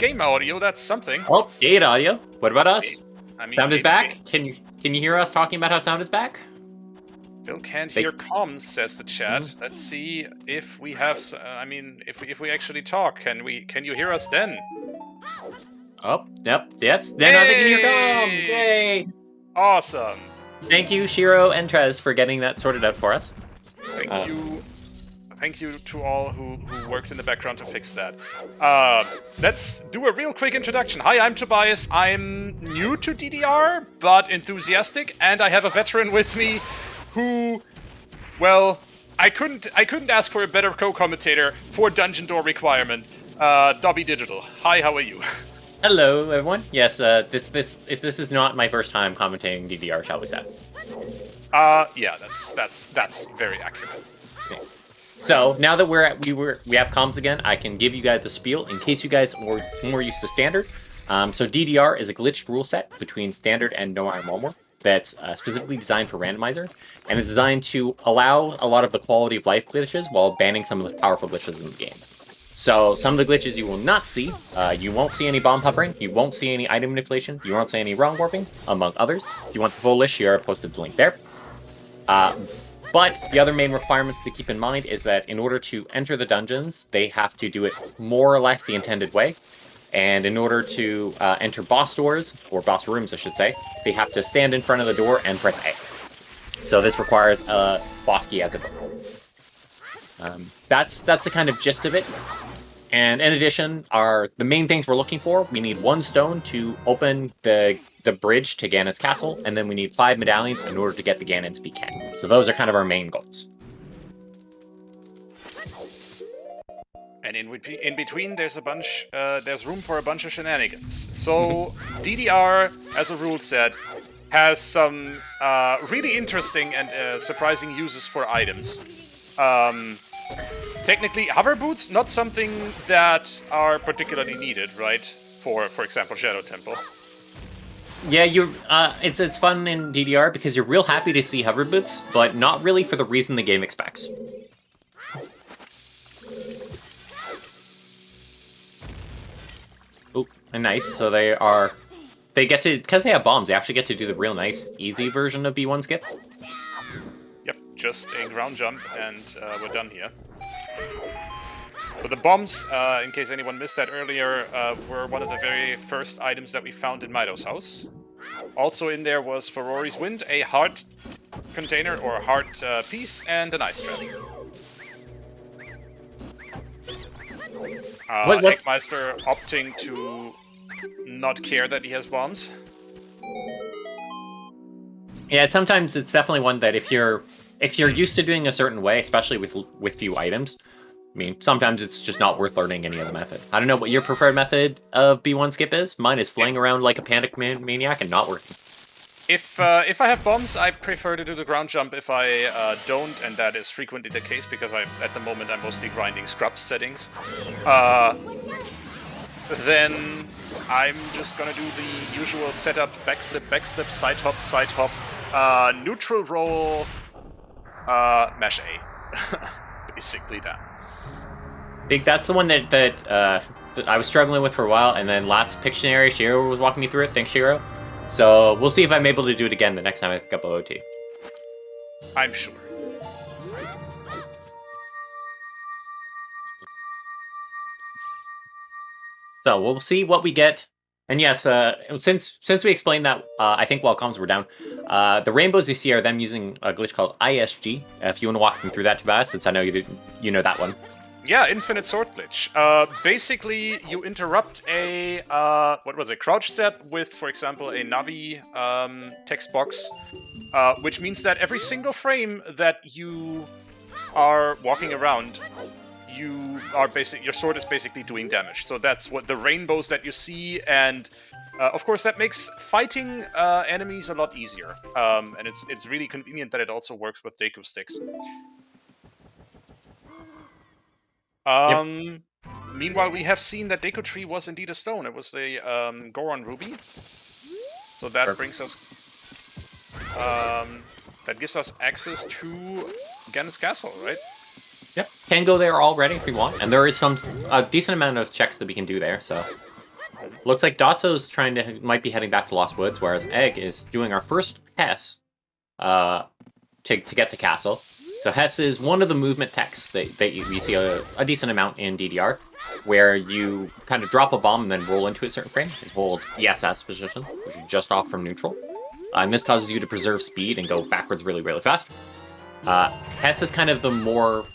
game audio. That's something. Oh, gate audio. What about us? I mean, Sound is back. Can you hear us talking about how sound is back? Still can't hear comms, says the chat. Let's see if we have. I mean, if we actually talk, can you hear us then? Oh, yep. Yes. Then I can hear comms. Yay! Awesome. Thank you, Shiro and Trez, for getting that sorted out for us. Thank you. Thank you to all who worked in the background to fix that. Let's do a real quick introduction. Hi, I'm Tobias. I'm new to DDR, but enthusiastic, and I have a veteran with me who, well, I couldn't ask for a better co-commentator for Dungeon Door Requirement. Dobby Digital. Hi, how are you? Hello, everyone. Yes, this is not my first time commentating DDR, shall we say? Yeah, that's very accurate. Okay. So now that we have comms again, I can give you guys the spiel in case you guys were more used to standard. So DDR is a glitched rule set between standard and No Iron War that's specifically designed for Randomizer, and it's designed to allow a lot of the quality of life glitches while banning some of the powerful glitches in the game. So some of the glitches you will not see, you won't see any bomb hovering, you won't see any item manipulation, you won't see any wrong warping, among others. If you want the full list, here I've posted the link there. But the other main requirements to keep in mind is that in order to enter the dungeons, they have to do it more or less the intended way. And in order to enter boss doors, or boss rooms I should say, they have to stand in front of the door and press A. So this requires a boss key as a That's the kind of gist of it. And in addition, the main things we're looking for, we need 1 stone to open the bridge to Ganon's castle, and then we need 5 medallions in order to get the Ganon's beacon. So those are kind of our main goals. And in between, there's there's room for a bunch of shenanigans. So DDR, as a rule set, has some really interesting and surprising uses for items. Technically, hover boots, not something that are particularly needed, right? For example, Shadow Temple. Yeah, it's fun in DDR because you're real happy to see hover boots, but not really for the reason the game expects. Oh, and nice. So they get to, because they have bombs, they actually get to do the real nice, easy version of B1 skip. Yep, just a ground jump, and we're done here. But the bombs, in case anyone missed that earlier, were one of the very first items that we found in Mido's house. Also in there was Ferrori's Wind, a heart container or a heart piece, and an ice trap. Eggmeister opting to not care that he has bombs. Yeah, sometimes it's definitely one that if you're used to doing a certain way, especially with few items, I mean, sometimes it's just not worth learning any other method. I don't know what your preferred method of B1 skip is. Mine is flying around like a panic maniac and not working. If I have bombs, I prefer to do the ground jump. If I don't, and that is frequently the case because at the moment I'm mostly grinding scrub settings, then I'm just gonna do the usual setup, backflip, side hop, neutral roll, mash A. Basically that. I think that's the one that I was struggling with for a while, and then last Pictionary, Shiro was walking me through it. Thanks, Shiro. So we'll see if I'm able to do it again the next time I pick up OoT. I'm sure. So we'll see what we get. And yes, since we explained that, I think while comms were down, the rainbows you see are them using a glitch called ISG. If you want to walk them through that, Tobias, since I know you know that one. Yeah, Infinite Sword Glitch. Basically, you interrupt a, crouch step with, for example, a Navi text box, which means that every single frame that you are walking around, your sword is basically doing damage. So that's what the rainbows that you see, and of course that makes fighting enemies a lot easier. And it's really convenient that it also works with Deku sticks. Meanwhile, we have seen that Deku Tree was indeed a stone. It was the Goron Ruby. So that brings us... that gives us access to Ganon's castle, right? Yep, can go there already if we want. And there is a decent amount of checks that we can do there, so... Looks like Dotso's might be heading back to Lost Woods, whereas Egg is doing our first Hess to get to Castle. So Hess is one of the movement techs that we see a decent amount in DDR, where you kind of drop a bomb and then roll into a certain frame and hold the SS position, which is just off from neutral. And this causes you to preserve speed and go backwards really, really fast. Hess is kind of the more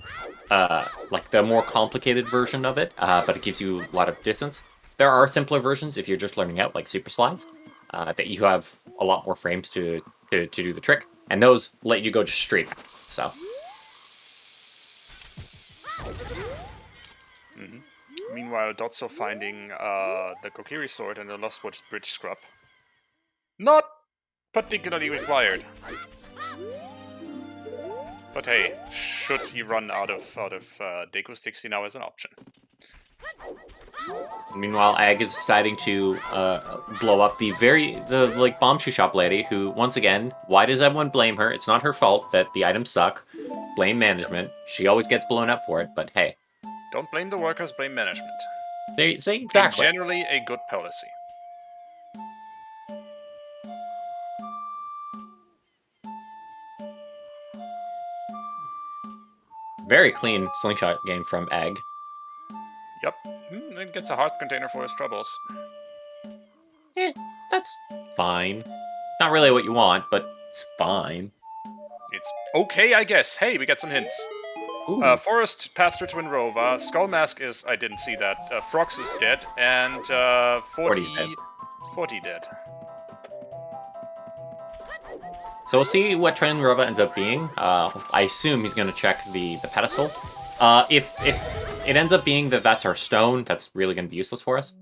complicated version of it, but it gives you a lot of distance. There are simpler versions if you're just learning out, like super slides, that you have a lot more frames to do the trick, and those let you go just straight back. So. Meanwhile, Dotso finding the Kokiri sword and the Lost Woods bridge scrub. Not particularly required. But hey, should he run out of Deku sticks, he now has an option. Meanwhile, Egg is deciding to blow up the bomb shoe shop lady, who, once again, why does everyone blame her? It's not her fault that the items suck. Blame management. She always gets blown up for it, but hey. Don't blame the workers, blame management. They say exactly. It's generally a good policy. Very clean slingshot game from Egg. Yep. It gets a heart container for his troubles. That's fine. Not really what you want, but it's fine. It's okay, I guess. Hey, we got some hints. Forest, Path to Twin Rova, Skull Mask is... I didn't see that. Frox is dead, and 40's dead. 40 dead. So we'll see what Twin Rova ends up being. I assume he's going to check the pedestal. If it ends up being that that's our stone, that's really going to be useless for us.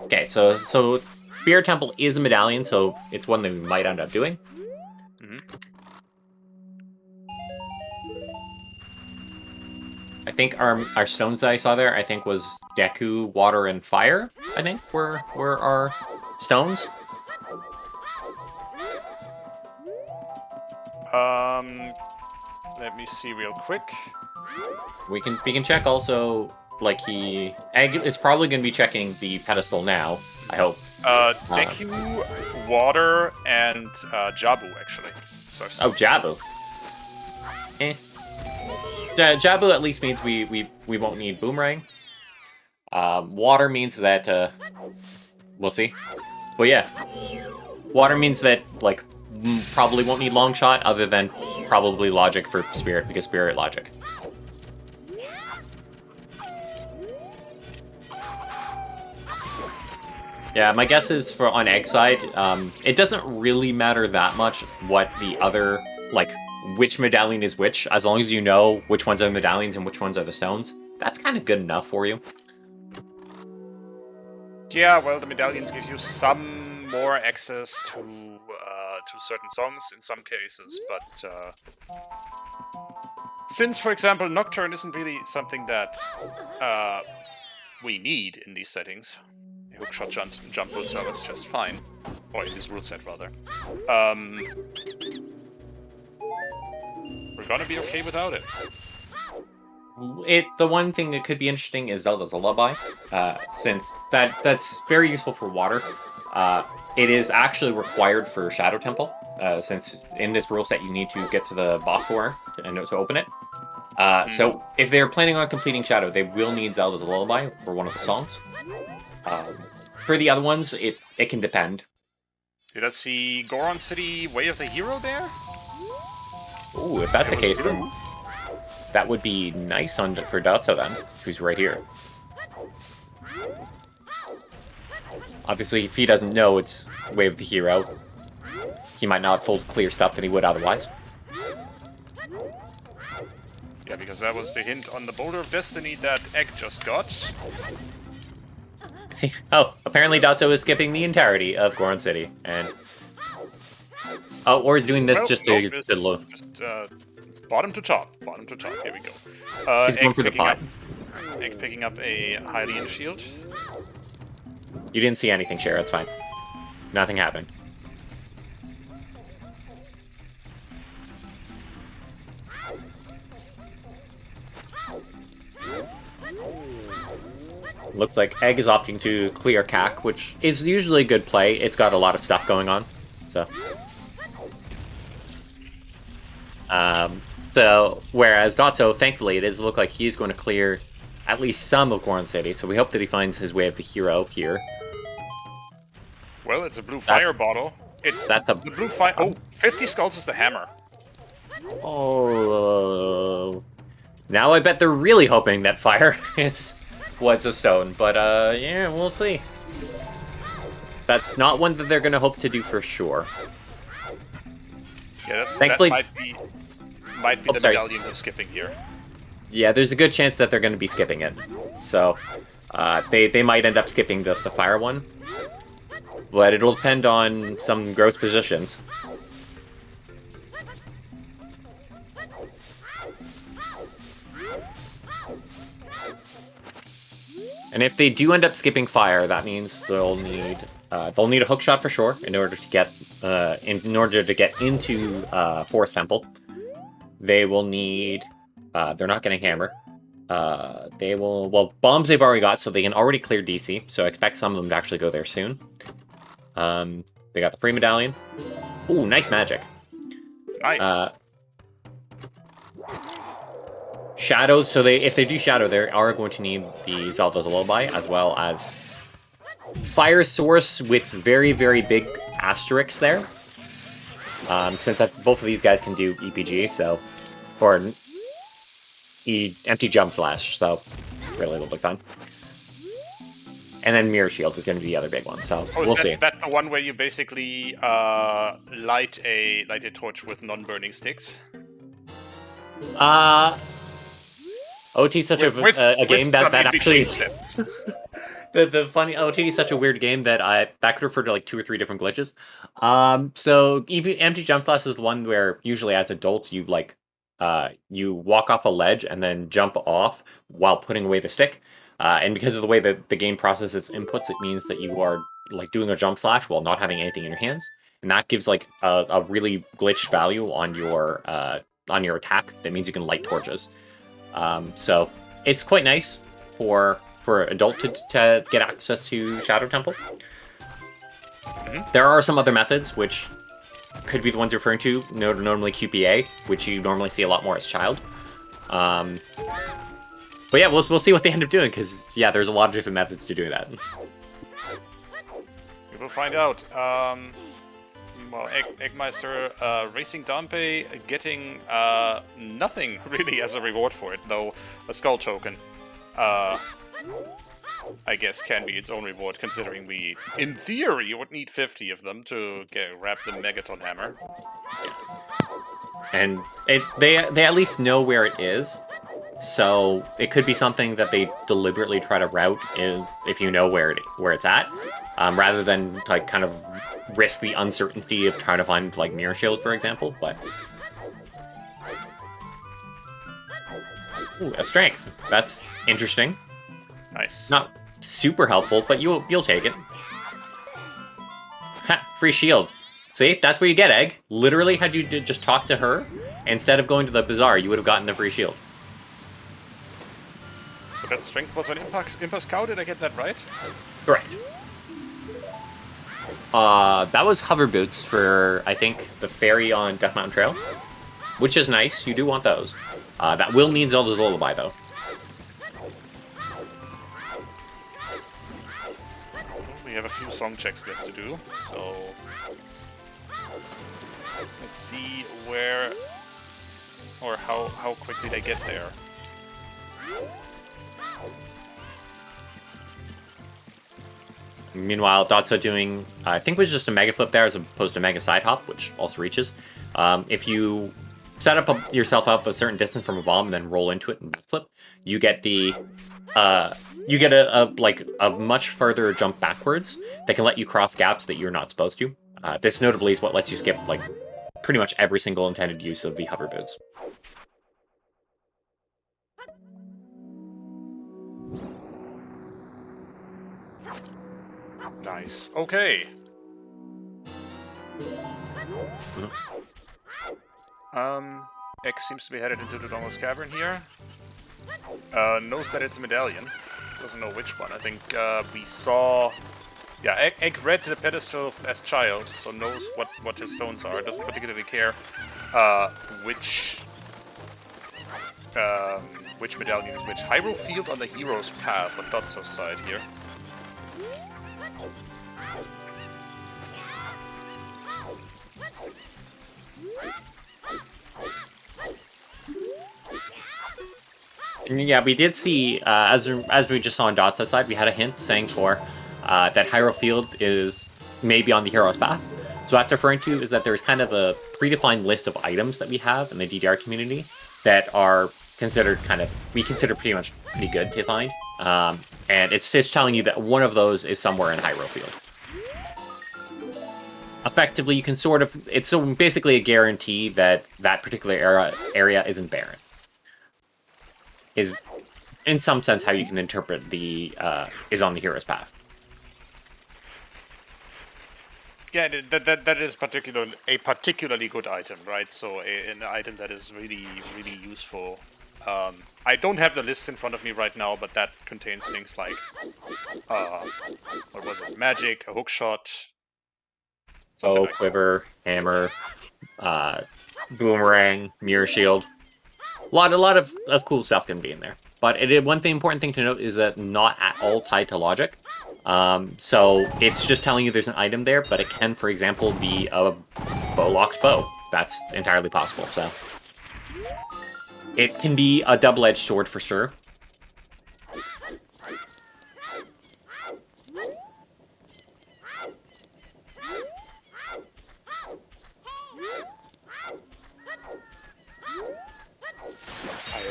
Okay, so Spirit Temple is a medallion, so it's one that we might end up doing. I think our stones that I saw there, I think was Deku, Water, and Fire, I think, were our stones. Let me see real quick. We can check also, like Egg is probably going to be checking the pedestal now, I hope. Deku, Water, and Jabu, actually. Oh, Jabu. Jabu at least means we won't need Boomerang. Water means that, we'll see. But yeah, Water means that, like, probably won't need Long Shot, other than probably Logic for Spirit, because Spirit Logic. Yeah, my guess is on Egg side, it doesn't really matter that much what the other, like, which medallion is which, as long as you know which ones are the medallions and which ones are the stones. That's kind of good enough for you. Yeah, well, the medallions give you some more access to certain songs in some cases, but since, for example, Nocturne isn't really something that we need in these settings, the hookshot jump rule set is just fine, or in this rule set rather. We're gonna be okay without it. The one thing that could be interesting is Zelda's Lullaby, since that's very useful for Water. It is actually required for Shadow Temple, since in this rule set you need to get to the boss door to open it. So if they're planning on completing Shadow, they will need Zelda's Lullaby for one of the songs. For the other ones, it can depend. Did I see Goron City Way of the Hero there? Ooh, if that's the case, then that would be nice for Dotso then, who's right here. Obviously, if he doesn't know it's Way of the Hero, he might not fold clear stuff than he would otherwise. Yeah, because that was the hint on the Boulder of Destiny that Egg just got. See, apparently Dotso is skipping the entirety of Goron City, and or is doing this just to look. Just bottom to top. Here we go. He's going for the pot. Egg picking up a Hylian shield. You didn't see anything, Cher. It's fine. Nothing happened. Looks like Egg is opting to clear CAC, which is usually a good play. It's got a lot of stuff going on, so. So whereas Dotso, thankfully, it does look like he's going to clear at least some of Goron City. So we hope that he finds his way of the hero here. Well, it's a blue fire bottle. The blue fire. Oh, 50 skulls is the hammer. Oh. Now I bet they're really hoping that fire is what's a stone. But yeah, we'll see. That's not one that they're going to hope to do for sure. Yeah, Thankfully, that might be the medallion they're skipping here. Yeah, there's a good chance that they're going to be skipping it. So they might end up skipping the fire one. But it'll depend on some gross positions. And if they do end up skipping fire, that means they'll need a hook shot for sure in order to get into Forest Temple. They will need. They're not getting hammer. They will. Well, bombs they've already got, so they can already clear DC. So I expect some of them to actually go there soon. They got the free medallion. Ooh, nice magic. Nice. Shadow, so if they do Shadow, they are going to need the Zelda's Lullaby, as well as Fire Source with very, very big asterisks there. Since both of these guys can do EPG, so... Or... Empty Jump Slash, so... Really, it'll be fun. And then Mirror Shield is going to be the other big one, so we'll see. Is that the one where you basically light a torch with non-burning sticks? OT is such a game that actually... the funny OT is such a weird game that could refer to like 2 or 3 different glitches. So empty jump slash is the one where usually as adults you you walk off a ledge and then jump off while putting away the stick. And because of the way that the game processes inputs, it means that you are like doing a jump slash while not having anything in your hands, and that gives like a really glitched value on your attack. That means you can light torches. So it's quite nice for adult to get access to Shadow Temple. Mm-hmm. There are some other methods which could be the ones you're referring to, normally QPA, which you normally see a lot more as child. But yeah, we'll see what they end up doing, because yeah, there's a lot of different methods to do that. We will find out. Well, Eggmeister racing Dampe, getting nothing really as a reward for it, though a skull token, I guess, can be its own reward, considering we, in theory, would need 50 of them to grab the Megaton Hammer. And they at least know where it is, so it could be something that they deliberately try to route if you know where it's at, rather than like kind of risk the uncertainty of trying to find like Mirror Shield, for example. But ooh, a strength. That's interesting. Nice. Not super helpful, but you'll take it. Ha! Free shield. See, that's where you get Egg. Literally, had you just talked to her instead of going to the bazaar, you would have gotten the free shield. But that strength was an Impas cow. Did I get that right? Correct. That was hover boots for, I think, the ferry on Death Mountain Trail, which is nice. You do want those. That will need Zelda's Lullaby, though. We have a few song checks left to do, so let's see where or how quickly they get there. Meanwhile, Dotso doing, I think, was just a Mega Flip there as opposed to Mega Side Hop, which also reaches. If you set yourself up a certain distance from a bomb and then roll into it and backflip, you get a much further jump backwards that can let you cross gaps that you're not supposed to. This notably is what lets you skip like pretty much every single intended use of the hover boots. Nice. Okay. X seems to be headed into the Dongo's Cavern here. Knows that it's a medallion. doesn't know which one. I think we saw... Yeah, Egg read the pedestal as child, so knows what his stones are. Doesn't particularly care which medallion is which. Hyrule Field on the hero's path on Dotso's side here. Yeah, we did see, as we just saw on Dotso's side, we had a hint saying for that Hyrule Field is maybe on the hero's path. So that's referring to is that there's kind of a predefined list of items that we have in the DDR community that are considered we consider pretty good to find. And it's just telling you that one of those is somewhere in Hyrule Field. Effectively, you can it's basically a guarantee that that particular area isn't barren. Is, in some sense, how you can interpret the is on the hero's path. Yeah, that is a particularly good item, right? So an item that is really useful. I don't have the list in front of me right now, but that contains things like what was it? Magic, a hookshot, bow, quiver, hammer, boomerang, mirror shield. A lot of cool stuff can be in there. But important thing to note is that not at all tied to logic. So it's just telling you there's an item there, but it can, for example, be a bow-locked bow. That's entirely possible. So it can be a double-edged sword for sure.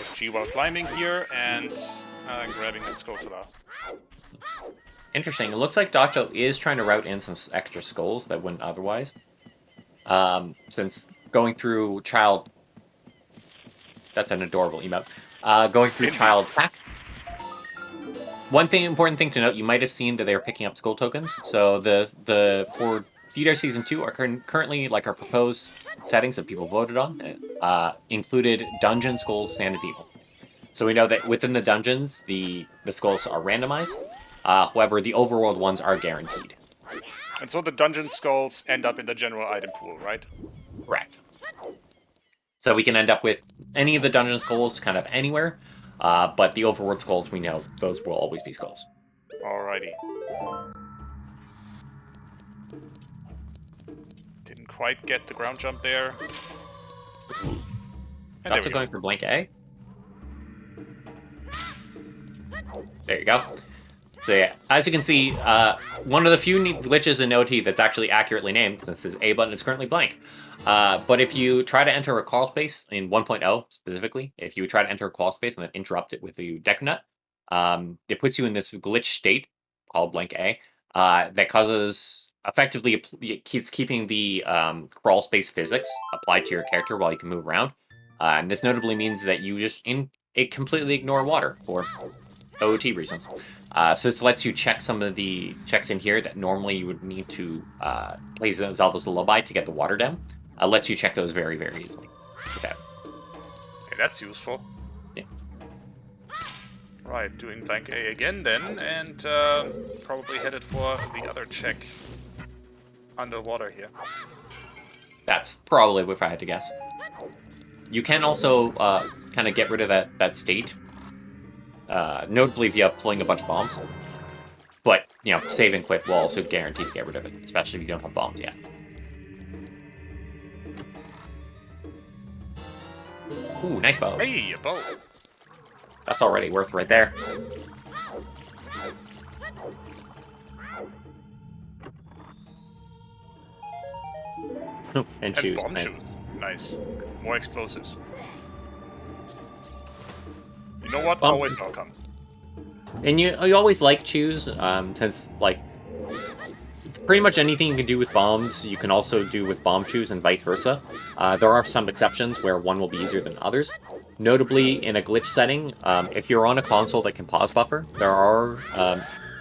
ISG while climbing here and grabbing that Skulltula. Interesting. It looks like Dacho is trying to route in some extra skulls that wouldn't otherwise. Since going through Child... That's an adorable emote. Going through Child Pack. Important thing to note, you might have seen that they were picking up skull tokens. So for DDR Season 2 are currently our proposed settings that people voted on included dungeon skulls and evil. So we know that within the dungeons, the skulls are randomized. However, the overworld ones are guaranteed. And so the dungeon skulls end up in the general item pool, right? Correct. So we can end up with any of the dungeon skulls kind of anywhere, but the overworld skulls, we know those will always be skulls. Alrighty. Didn't quite get the ground jump there. That's going for blank A. There you go. So yeah, as you can see, one of the few glitches in OT that's actually accurately named, since this A button is currently blank. But if you try to enter a crawl space in 1.0 specifically, if you try to enter a crawl space and then interrupt it with the deck nut, it puts you in this glitch state called blank A that causes effectively it keeps keeping the crawl space physics applied to your character while you can move around. And this notably means that you just completely ignore water for OOT reasons. So this lets you check some of the checks in here that normally you would need to play Zelda's Lullaby to get the water down. Lets you check those very, very easily. Okay, that's useful. Yeah. Right, doing blank A again then, and probably headed for the other check underwater here. That's probably if I had to guess. You can also kind of get rid of that state. Notably via pulling a bunch of bombs. But, save and quit will also guarantee to get rid of it, especially if you don't have bombs yet. Ooh, nice bow. Hey, a bow. That's already worth right there. And shoes. Bomb shoes. Nice. More explosives. You know what? Always welcome. And you always like choose, since pretty much anything you can do with bombs, you can also do with bomb shoes and vice versa. There are some exceptions where one will be easier than others. Notably, in a glitch setting, if you're on a console that can pause buffer, there are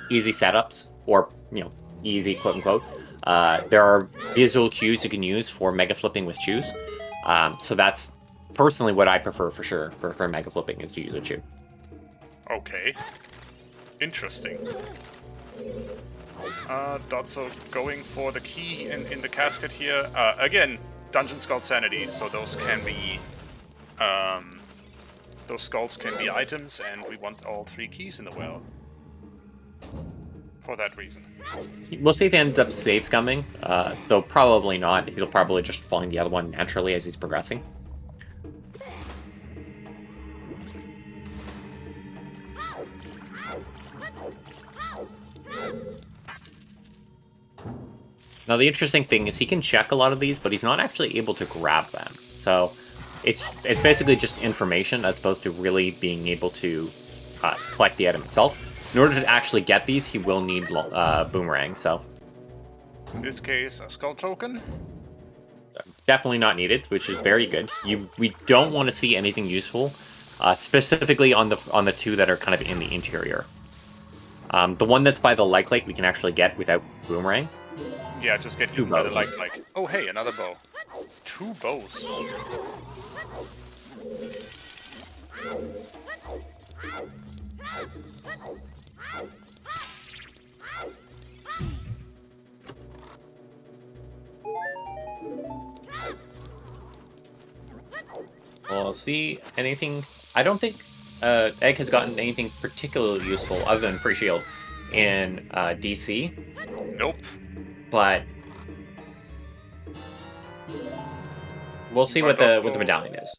easy setups, or easy quote unquote. There are visual cues you can use for mega flipping with choose. So that's personally what I prefer for sure for mega flipping is to use a chew. Okay. Interesting. Dotso going for the key in the casket here. Again, Dungeon Skull Sanity, so those can be... those skulls can be items, and we want all 3 keys in the well. For that reason. We'll see if he ends up save scumming, though probably not. He'll probably just find the other one naturally as he's progressing. Now the interesting thing is he can check a lot of these, but he's not actually able to grab them. So it's basically just information as opposed to really being able to collect the item itself. In order to actually get these, he will need Boomerang, so... In this case, a skull token? Definitely not needed, which is very good. We don't want to see anything useful, specifically on the 2 that are kind of in the interior. The one that's by the like we can actually get without Boomerang. Yeah, just get 2 by the like. Oh hey, another bow. 2 bows. We'll see anything. I don't think Egg has gotten anything particularly useful other than free shield in DC. Nope. But we'll see what the medallion is.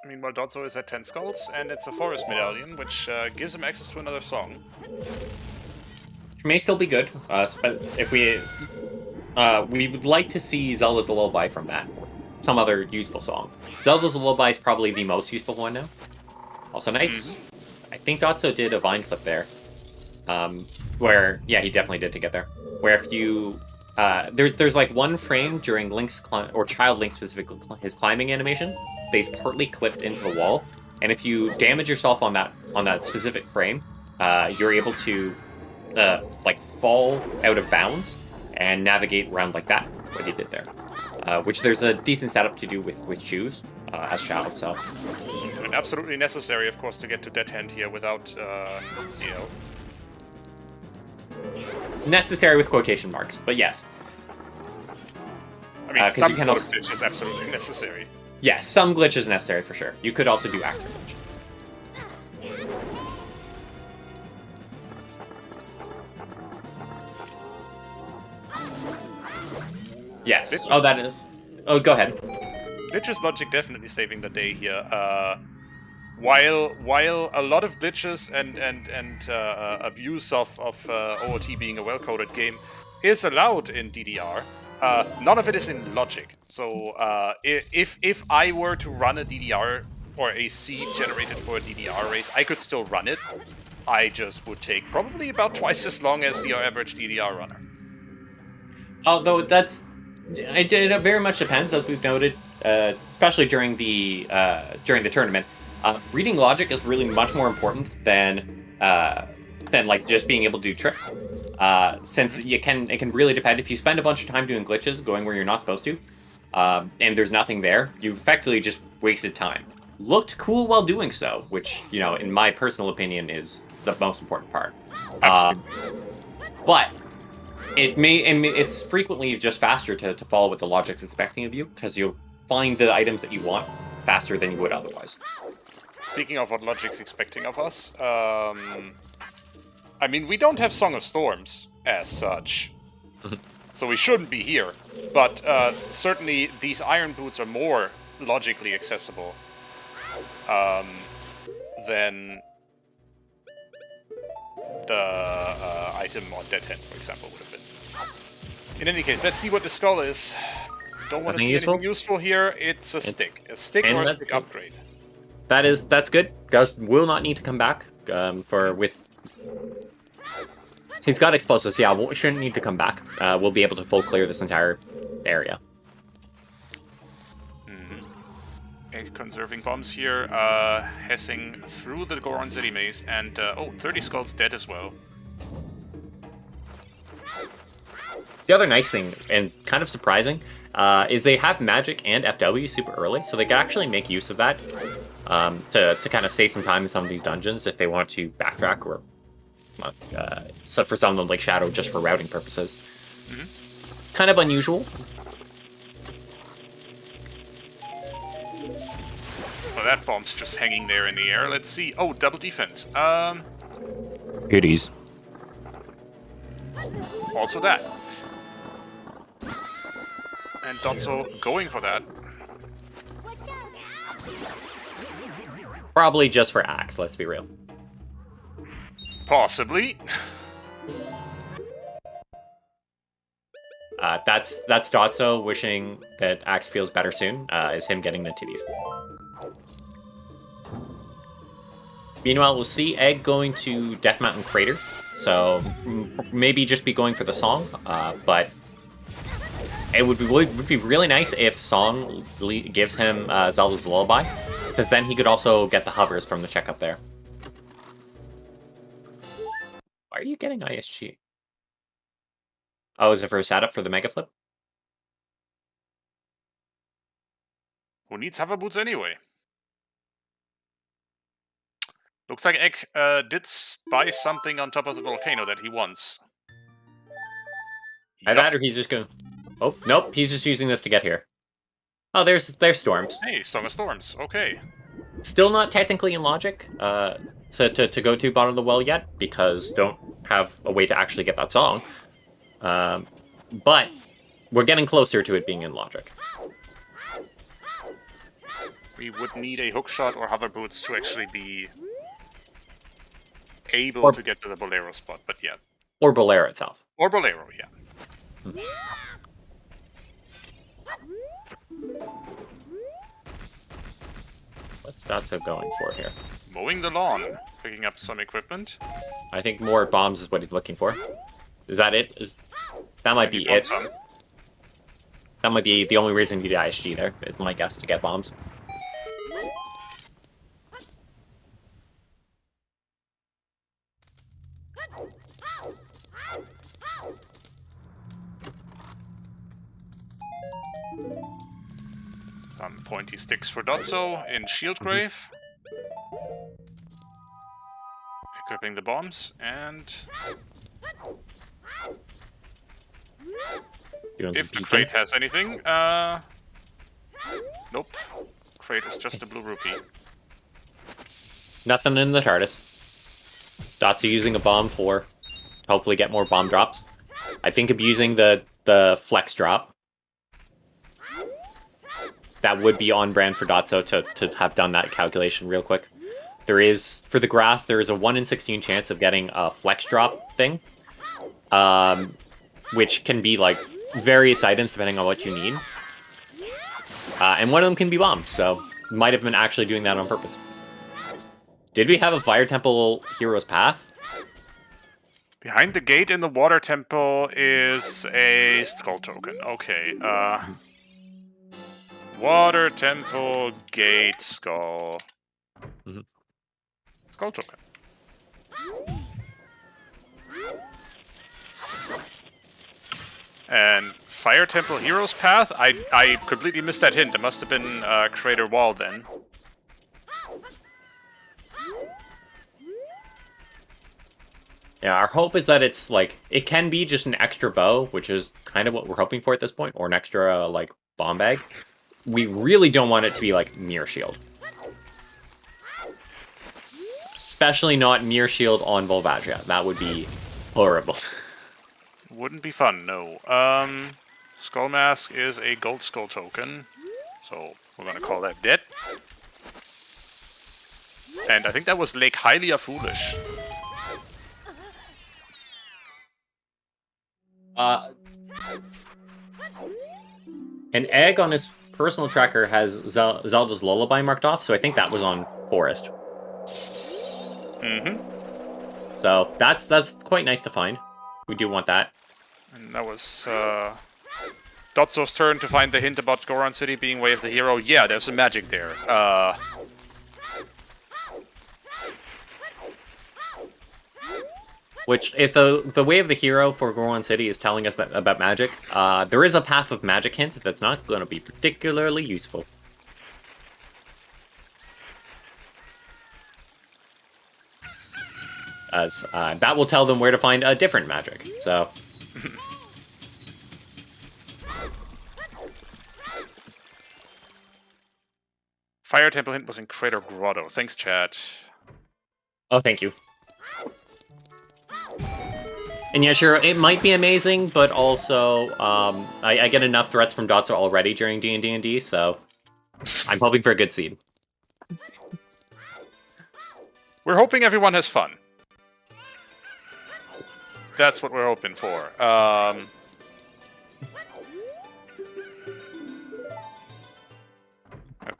Meanwhile, Dotso is at 10 skulls, and it's a forest medallion, which gives him access to another song. Which may still be good, if we would like to see Zelda's Lullaby from that. Some other useful song. Zelda's Lullaby is probably the most useful one now. Also nice. I think Dotso did a vine clip there. Where, yeah, he definitely did to get there. Where if you... there's like one frame during Link's or Child Link specifically, his climbing animation, that he's partly clipped into the wall, and if you damage yourself on that specific frame, you're able to like fall out of bounds and navigate around like that. What he did there, which there's a decent setup to do with shoes as Child. So, and absolutely necessary, of course, to get to Dead Hand here without ZL. Necessary with quotation marks, but yes. I mean, some glitch is absolutely necessary. Yes, some glitch is necessary for sure. You could also do active glitch. Yes. Glitches. Oh, that is. Oh, go ahead. Glitches logic definitely saving the day here. While a lot of glitches and abuse of OoT being a well-coded game is allowed in DDR, none of it is in logic. So if I were to run a DDR or a seed generated for a DDR race, I could still run it. I just would take probably about twice as long as the average DDR runner. Although it very much depends, as we've noted, especially during the tournament. Reading logic is really much more important than like just being able to do tricks. Since it can really depend. If you spend a bunch of time doing glitches, going where you're not supposed to, and there's nothing there, you effectively just wasted time. Looked cool while doing so, which, you know, in my personal opinion, is the most important part. But it's frequently just faster to follow what the logic's expecting of you, because you'll find the items that you want faster than you would otherwise. Speaking of what logic's expecting of us, I mean, we don't have Song of Storms as such, so we shouldn't be here. But certainly these iron boots are more logically accessible than the item on Dead Hand, for example, would have been. In any case, let's see what the skull is. Don't want to see anything useful here. It's a stick. A stick or a stick upgrade. That's good. Guys will not need to come back He's got explosives, yeah, shouldn't need to come back. We'll be able to full clear this entire area. Eight conserving bombs here, hessing through the Goron City maze, and 30 skulls dead as well. The other nice thing, and kind of surprising, is they have magic and FW super early, so they can actually make use of that to kind of save some time in some of these dungeons if they want to backtrack or So for some of them, like Shadow, just for routing purposes. Mhm. Kind of unusual. Well, that bomb's just hanging there in the air. Let's see. Oh, double defense. Goodies. Also that. And Dotso going for that. Probably just for Axe, let's be real. Possibly. That's Dotso wishing that Axe feels better soon, is him getting the titties. Meanwhile, we'll see Egg going to Death Mountain Crater, so maybe just be going for the song, but it would be really nice if Song gives him Zelda's Lullaby, since then he could also get the hovers from the checkup there. Why are you getting ISG? Oh, is it for a setup for the Mega Flip? Who needs hover boots anyway? Looks like Egg did spy something on top of the volcano that he wants. Either that or he's just going... Oh, nope, he's just using this to get here. Oh, there's Storms. Hey, Song of Storms, okay. Still not technically in logic to go to bottom of the well yet, because don't have a way to actually get that song. But we're getting closer to it being in logic. We would need a hookshot or hover boots to actually be able to get to the Bolero spot, but yeah. Or Bolero itself. Or Bolero, yeah. What's Dotso going for here? Mowing the lawn, picking up some equipment. I think more bombs is what he's looking for. Is that it? That might be it. Some. That might be the only reason you need ISG there, is my guess, to get bombs. Some pointy sticks for Dotso in Shieldgrave. Equipping the bombs, and... if the crate has anything, nope. Crate is just a blue rupee. Nothing in the TARDIS. Dotso using a bomb for hopefully get more bomb drops. I think abusing the flex drop. That would be on brand for Dotso to have done that calculation real quick. There is, for the graph, there is a 1 in 16 chance of getting a flex drop thing. Which can be like various items depending on what you need. And one of them can be bombs, so might have been actually doing that on purpose. Did we have a Fire Temple Hero's Path? Behind the gate in the Water Temple is a Skull Token. Okay, Water Temple, Gate, Skull. Skull Token. And Fire Temple Hero's Path? I completely missed that hint. It must have been Crater Wall then. Yeah, our hope is that it's like, it can be just an extra bow, which is kind of what we're hoping for at this point, or an extra like bomb bag. We really don't want it to be like Mirror Shield. Especially not Mirror Shield on Volvagia. That would be horrible. Wouldn't be fun, no. Skull Mask is a Gold Skull token, so we're gonna call that dead. And I think that was Lake Hylia Foolish. An Egg on his personal tracker has Zelda's Lullaby marked off, so I think that was on Forest. So that's quite nice to find. We do want that. And that was Dotso's turn to find the hint about Goron City being Way of the Hero. Yeah, there's some magic there. Which, if the Way of the Hero for Goron City is telling us that about magic, there is a Path of Magic hint that's not going to be particularly useful. as that will tell them where to find a different magic. So. Fire Temple hint was in Crater Grotto. Thanks, chat. Oh, thank you. And yeah, sure, it might be amazing, but also I get enough threats from Dotso already during D&D, so I'm hoping for a good seed. We're hoping everyone has fun. That's what we're hoping for.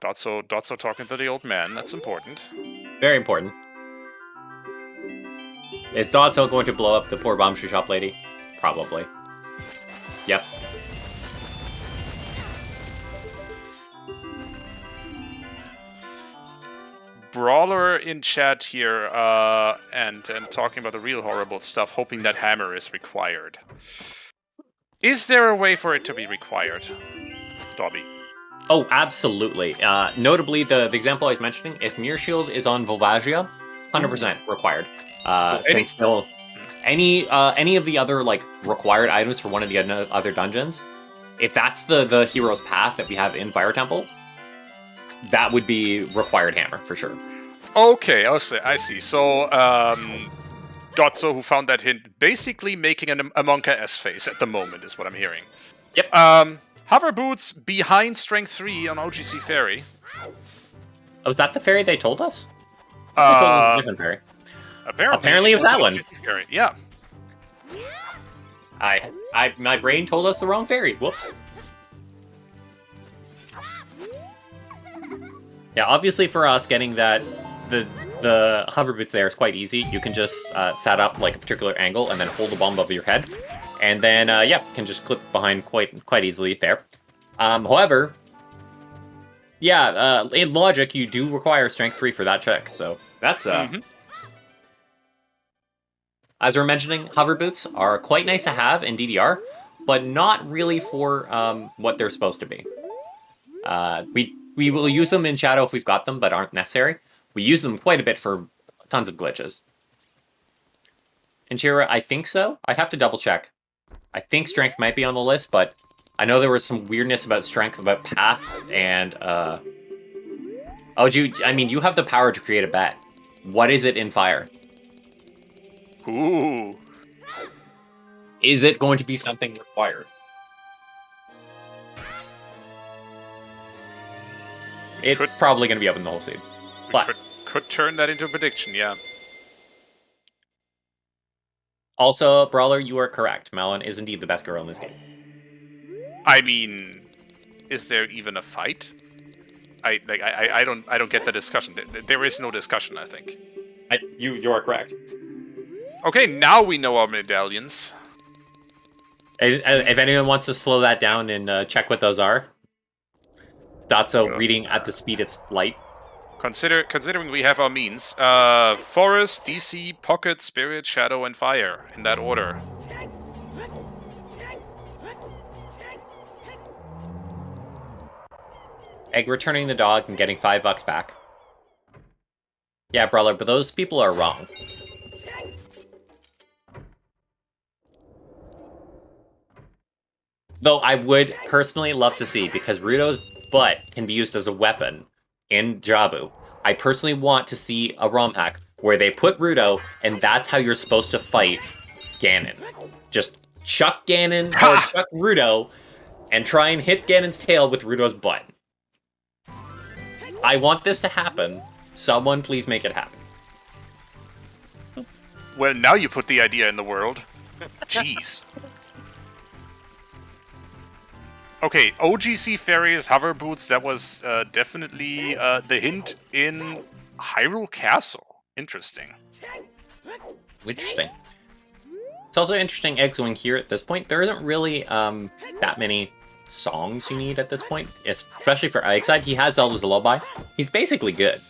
Dotso talking to the old man. That's important. Very important. Is Dotso going to blow up the poor bomb shop lady? Probably. Yep. Brawler in chat here, and talking about the real horrible stuff, hoping that hammer is required. Is there a way for it to be required, Dobby? Oh, absolutely. Notably, the example I was mentioning, if Mirror Shield is on Volvagia, 100% required. Since still any of the other like required items for one of the other dungeons, if that's the hero's path that we have in Fire Temple, that would be required hammer for sure. Okay, I see. So Dotso, who found that hint, basically making a Monka S face at the moment is what I'm hearing. Yep. Hover boots behind Strength 3 on OGC Ferry. Oh, is that the ferry they told us? I thought it was a different ferry. Apparently it was that one. Ferry. Yeah. My brain told us the wrong ferry. Whoops. Yeah, obviously for us, getting that the hover boots there is quite easy. You can just set up like a particular angle and then hold the bomb above your head, and then yeah, can just clip behind quite easily there. However, yeah, in logic, you do require Strength 3 for that check, so that's As we're mentioning, hover boots are quite nice to have in DDR, but not really for what they're supposed to be. We will use them in Shadow if we've got them, but aren't necessary. We use them quite a bit for tons of glitches. And Shira, I think so. I'd have to double check. I think Strength might be on the list, but I know there was some weirdness about Strength, about Path, and oh, you have the power to create a bet. What is it in Fire? Ooh. Is it going to be something required? It's probably going to be up in the whole seed. But could turn that into a prediction, yeah. Also, Brawler, you are correct. Malon is indeed the best girl in this game. I mean, is there even a fight? I don't get the discussion. There is no discussion, I think. You are correct. Okay, now we know our medallions. If anyone wants to slow that down and check what those are, Dotso reading at the speed of light. Considering we have our means, Forest, DC, Pocket, Spirit, Shadow, and Fire, in that order. Egg returning the dog and getting $5 back. Yeah, Brawler, but those people are wrong. Though I would personally love to see, because Rudo's butt can be used as a weapon in Jabu. I personally want to see a ROM hack where they put Rudo, and that's how you're supposed to fight Ganon. Just chuck Ganon, or chuck Rudo, and try and hit Ganon's tail with Rudo's butt. I want this to happen. Someone please make it happen. Well, now you put the idea in the world. Jeez. Okay, OGC Fairies hover boots, that was definitely the hint in Hyrule Castle. Interesting. Interesting. It's also interesting, X-Wing here at this point. There isn't really that many songs you need at this point, especially for Ixide. He has Zelda's Lullaby. He's basically good.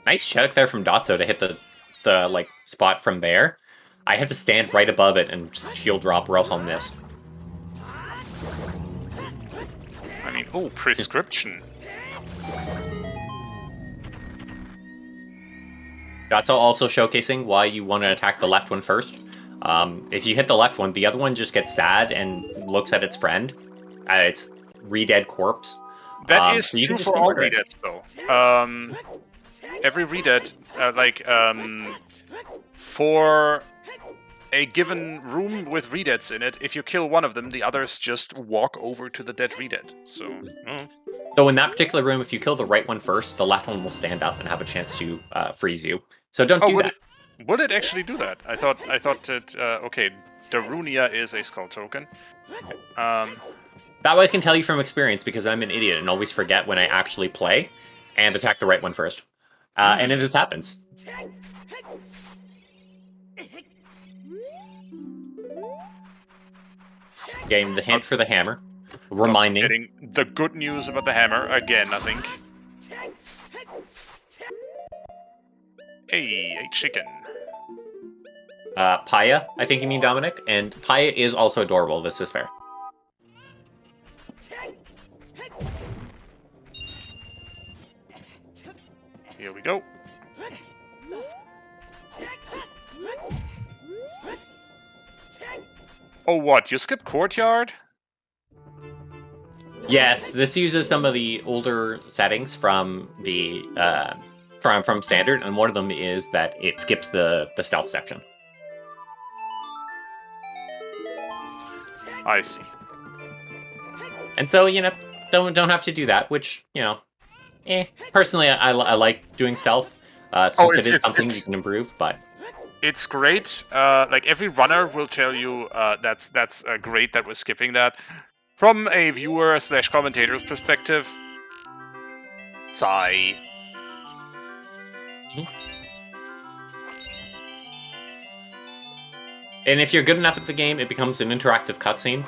Nice check there from Dotso to hit the like spot from there. I have to stand right above it and shield drop, or else I'll miss. I mean, oh, prescription. That's also showcasing why you want to attack the left one first. If you hit the left one, the other one just gets sad and looks at its friend, at its re-dead corpse. That is so you true can just for all murder it. redeads, though. Every redead, for a given room with redeads in it, if you kill one of them, the others just walk over to the dead redead. So, So in that particular room, if you kill the right one first, the left one will stand up and have a chance to freeze you. So don't do that. Would it actually do that? I thought that okay, Darunia is a skull token. That way I can tell you from experience because I'm an idiot and always forget when I actually play and attack the right one first. And if this happens. Getting the hint for the hammer. Reminding. Getting the good news about the hammer again, I think. Hey, a chicken. Paya, I think you mean Dominic, and Paya is also adorable. This is fair. Here we go. Oh, what? You skipped Courtyard? Yes, this uses some of the older settings from the from Standard, and one of them is that it skips the stealth section. I see. And so, don't have to do that, which, personally, I like doing stealth, since it is something you can improve, but... It's great. Like, every runner will tell you that's great that we're skipping that. From a viewer/commentator's perspective, sigh. And if you're good enough at the game, it becomes an interactive cutscene.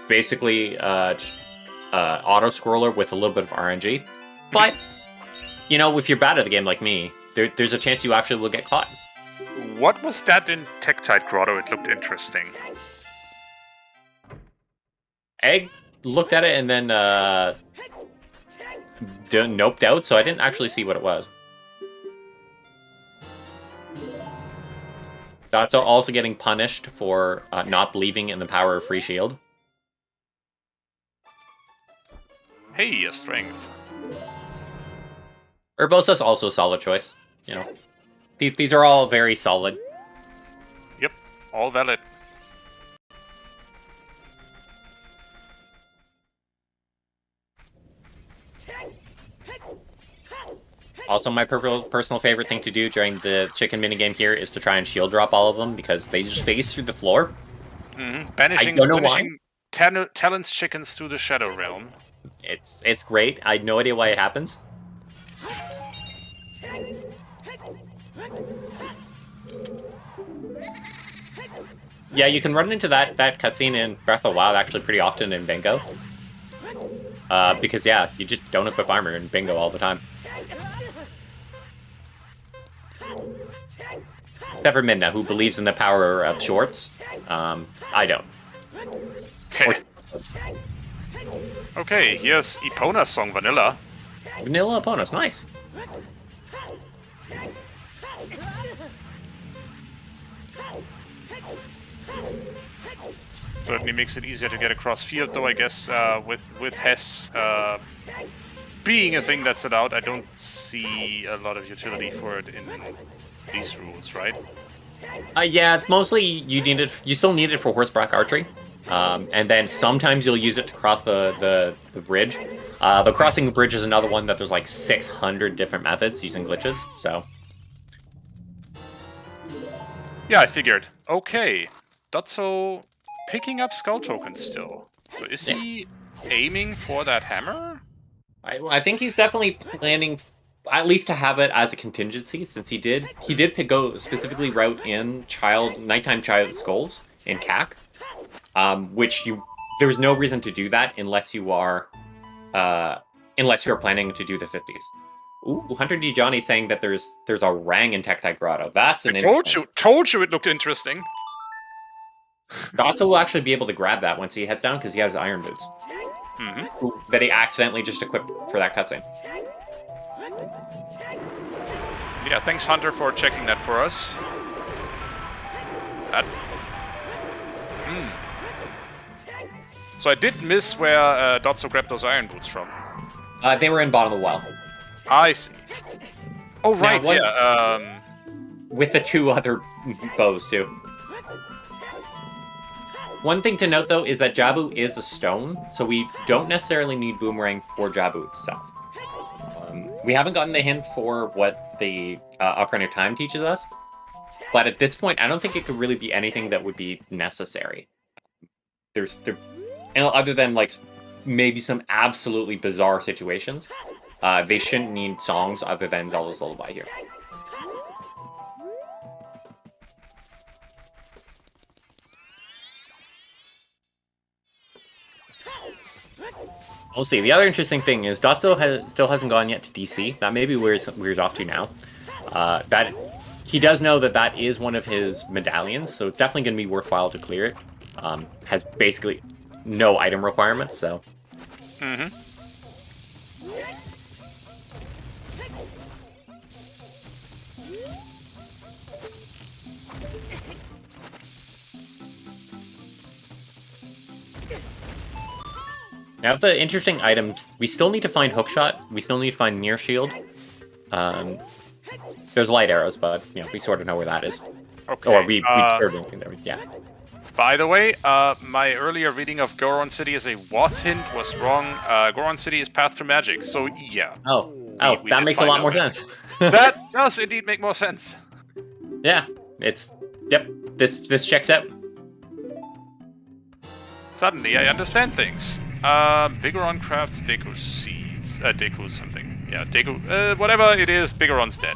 Basically, auto-scroller with a little bit of RNG. But, if you're bad at the game like me, there's a chance you actually will get caught. What was that in Tektite Grotto? It looked interesting. Egg looked at it and then noped out, so I didn't actually see what it was. Dotso also getting punished for not believing in the power of free shield. Hey, a strength. Urbosa's also a solid choice. These are all very solid. Yep, all valid. Also, my personal favorite thing to do during the chicken minigame here is to try and shield drop all of them because they just phase through the floor. Banishing Talon's chickens to the Shadow Realm. It's great. I had no idea why it happens. Yeah, you can run into that cutscene in Breath of the Wild actually pretty often in Bingo. Because, yeah, you just don't equip armor in Bingo all the time. Except for Midna, who believes in the power of shorts. I don't. Okay, here's Epona's song, Vanilla. Vanilla Epona's nice. Certainly makes it easier to get across field, though I guess with Hess being a thing that's allowed, I don't see a lot of utility for it in these rules, right? Yeah, mostly you still need it for horseback archery. And then sometimes you'll use it to cross the bridge. The crossing the bridge is another one that there's like 600 different methods using glitches, so... Yeah, I figured. Okay, Dotso picking up skull tokens still. So is he aiming for that hammer? I think he's definitely planning at least to have it as a contingency, since he did go specifically route in nighttime child skulls in CAC, which there's no reason to do that unless you are planning to do the 50s. Ooh, Hunter D. Johnny saying that there's a Rang in Tektite Grotto. That's an told you it looked interesting. Dotso will actually be able to grab that once he heads down because he has iron boots. That he accidentally just equipped for that cutscene. Yeah, thanks Hunter for checking that for us. That... So I did miss where Dotso grabbed those iron boots from. They were in bottom of the well. I see. Oh, right, now, yeah. With the 2 other bows, too. One thing to note, though, is that Jabu is a stone, so we don't necessarily need Boomerang for Jabu itself. We haven't gotten the hint for what the Ocarina of Time teaches us, but at this point, I don't think it could really be anything that would be necessary. Other than, like, maybe some absolutely bizarre situations, they shouldn't need songs other than Zelda's Lullaby here. We'll see. The other interesting thing is Dotso still hasn't gone yet to DC. That may be where he's off to now. That he does know that is one of his medallions, so it's definitely going to be worthwhile to clear it. Has basically no item requirements, so. Mm-hmm. Now, the interesting items, we still need to find Hookshot. We still need to find Near Shield. There's light arrows, but we sort of know where that is. Okay. Or we there. Yeah. By the way, my earlier reading of Goron City as a Woth hint was wrong. Goron City is Path to Magic, so yeah. We that makes a lot more sense. That does indeed make more sense. Yeah, yep. This checks out. Suddenly, I understand things. Bigoron crafts Deku seeds. Deku something. Yeah, Deku. Whatever it is, Bigoron's dead.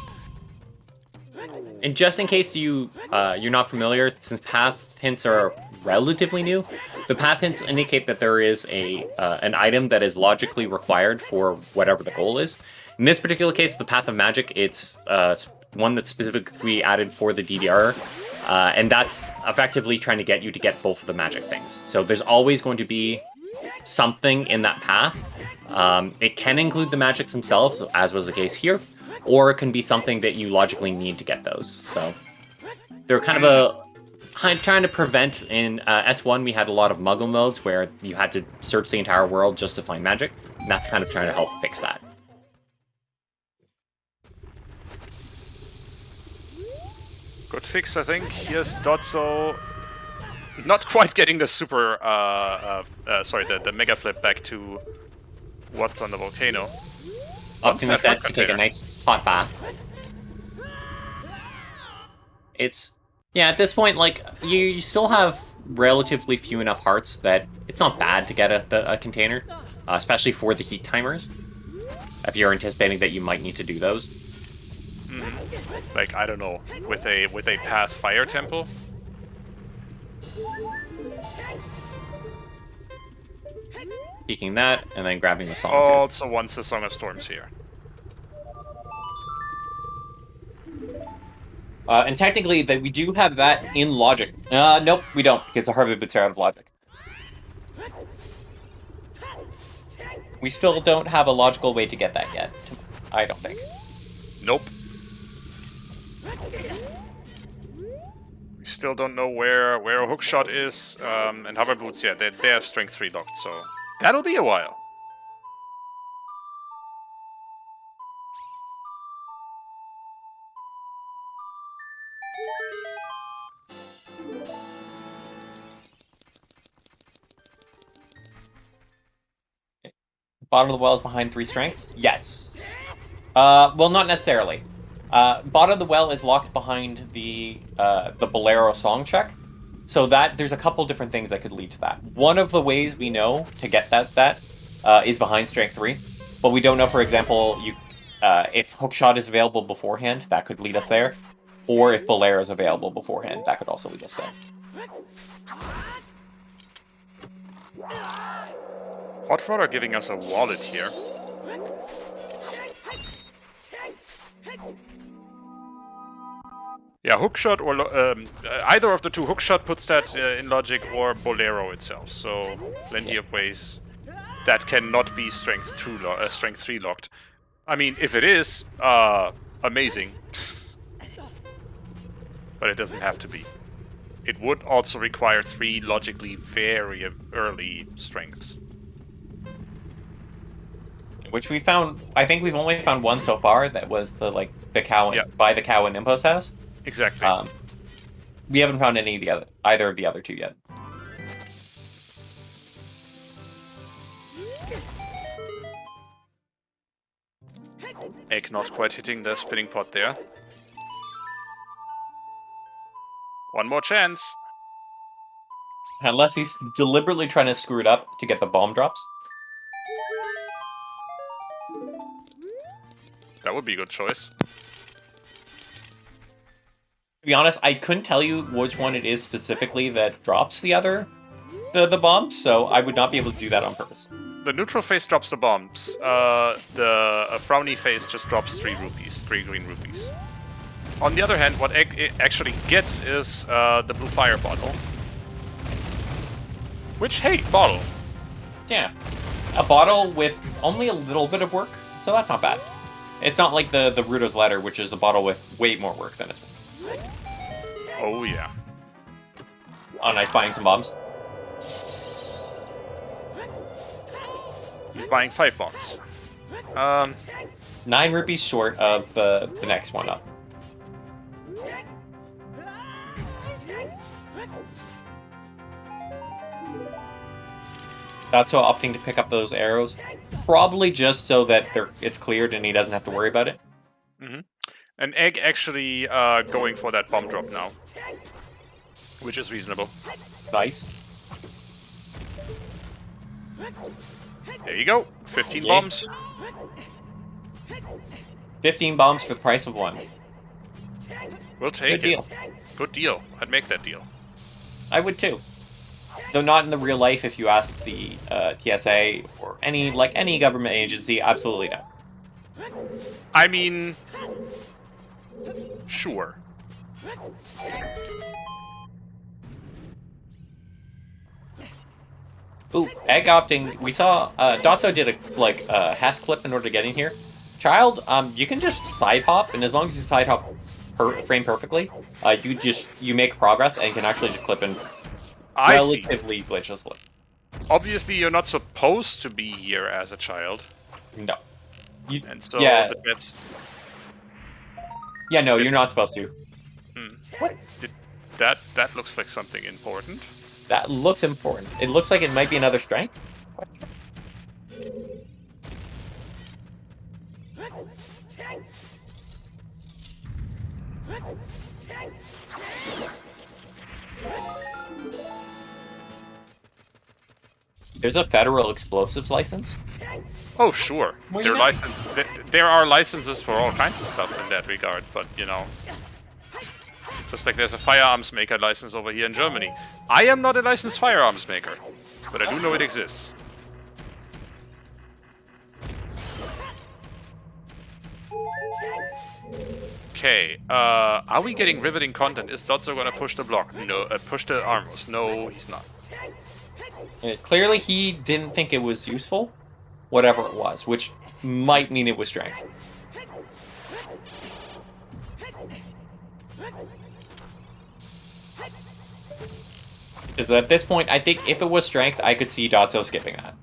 And just in case you're not familiar, since path hints are relatively new, the path hints indicate that there is an item that is logically required for whatever the goal is. In this particular case, the Path of Magic, it's one that's specifically added for the DDR, and that's effectively trying to get you to get both of the magic things. So there's always going to be something in that path. It can include the magics themselves, as was the case here, or it can be something that you logically need to get those. So they're kind of trying to prevent. In S1 we had a lot of muggle modes where you had to search the entire world just to find magic, and that's kind of trying to help fix that. Good fix, I think. Here's Dotso. Not quite getting the super, the mega flip back to what's on the volcano. Optimus set to take a nice hot bath. At this point, like, you still have relatively few enough hearts that it's not bad to get a container, especially for the heat timers, if you're anticipating that you might need to do those. Mm-hmm. Like, I don't know, with a path fire temple. Peeking that, and then grabbing the song. Also, once the Song of Storms here. And technically, we do have that in logic. Nope, we don't, because the Harvey bits are out of logic. We still don't have a logical way to get that yet. I don't think. Nope. We still don't know where a hookshot is, and hover boots. Yeah, they have strength 3 locked, so that'll be a while. Bottom of the well is behind 3 strength? Yes. Well, not necessarily. Bottom of the well is locked behind the Bolero song check, so that there's a couple different things that could lead to that. One of the ways we know to get that is behind strength 3, but we don't know, for example, if hookshot is available beforehand, that could lead us there, or if Bolero is available beforehand, that could also lead us there. Hot Rod are giving us a wallet here. Yeah, hookshot or either of the two. Hookshot puts that in logic, or Bolero itself. So plenty of ways that cannot be strength 3 locked. I mean, if it is, amazing. But it doesn't have to be. It would also require 3 logically very early strengths. Which we found, I think we've only found one so far. That was the cow by the cow in Impo's house. Exactly. We haven't found either of the other two yet. Egg not quite hitting the spinning pot there. One more chance. Unless he's deliberately trying to screw it up to get the bomb drops. That would be a good choice. To be honest, I couldn't tell you which one it is specifically that drops the bomb, so I would not be able to do that on purpose. The neutral phase drops the bombs. The frowny phase just drops 3 rupees, 3 green rupees. On the other hand, what Egg actually gets is the blue fire bottle. Which, hey, bottle. Yeah. A bottle with only a little bit of work, so that's not bad. It's not like the Ruto's Ladder, which is a bottle with way more work than its worth. Oh, yeah. Oh, nice, buying some bombs. He's buying 5 bombs. 9 rupees short of the next one up. That's so opting to pick up those arrows, probably just so that it's cleared and he doesn't have to worry about it. Mm-hmm. And Egg actually going for that bomb drop now, which is reasonable. Nice. There you go. 15 bombs. 15 bombs for the price of 1. We'll take it. Good deal. Good deal. I'd make that deal. I would too. Though not in the real life, if you ask the TSA or any government agency, absolutely not. I mean, sure. Ooh, egg opting. We saw Dotso did a Hask clip in order to get in here. Child, you can just side hop, and as long as you side hop frame perfectly, you make progress and can actually just clip in relatively glitchlessly. Obviously, you're not supposed to be here as a child. No. And so yeah. the bets. Yeah, no, you're not supposed to. What? That looks like something important. That looks important. It looks like it might be another strength. There's a federal explosives license. Oh, sure. Well, There are licenses for all kinds of stuff in that regard, but, you know... Just like there's a firearms maker license over here in Germany. I am not a licensed firearms maker, but I do know it exists. Okay, are we getting riveting content? Is Dotso gonna push the block? No, push the armors. No, he's not. Clearly he didn't think it was useful, whatever it was, which might mean it was strength. Because at this point, I think if it was strength, I could see Dotso skipping that.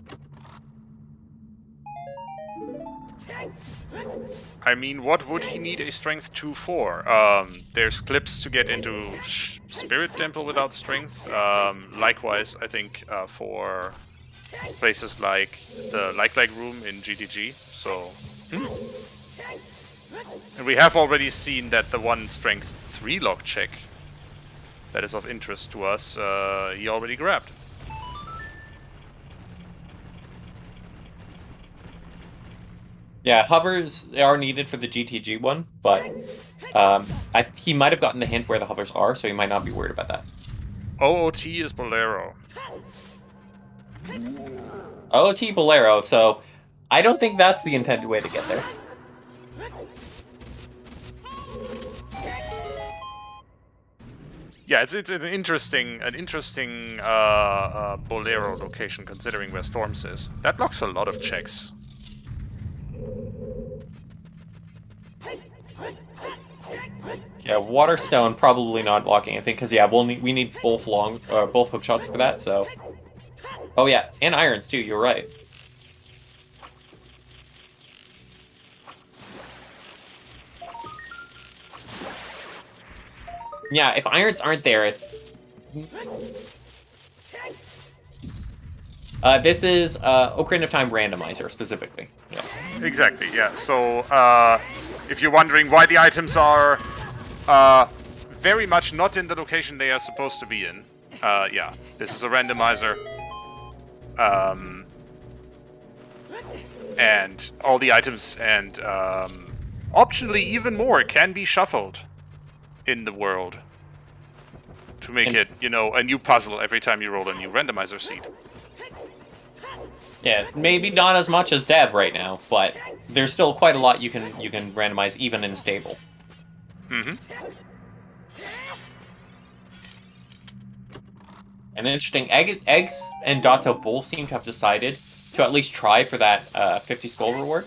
I mean, what would he need a strength 2 for? There's clips to get into Spirit Temple without strength. Likewise, I think for places like the Like room in GTG. So, and we have already seen that the one strength 3 log check that is of interest to us, he already grabbed. Yeah, hovers are needed for the GTG one, but he might have gotten the hint where the hovers are, so he might not be worried about that. OOT is Bolero. OOT Bolero, so I don't think that's the intended way to get there. Yeah, it's an interesting Bolero location considering where Storms is. That blocks a lot of checks. Yeah, Waterstone probably not blocking anything because yeah, we need both both hook shots for that. So, oh yeah, and irons too. You're right. Yeah, if irons aren't there, this is Ocarina of Time Randomizer specifically. Yeah. Exactly. Yeah. So if you're wondering why the items are very much not in the location they are supposed to be in, yeah, this is a randomizer. And all the items and optionally even more can be shuffled in the world to make it, you know, a new puzzle every time you roll a new randomizer seed. Yeah, maybe not as much as Dev right now, but there's still quite a lot you can randomize even in stable. Mm-hmm. And interesting, Eggs and Dato both seem to have decided to at least try for that 50 skull reward.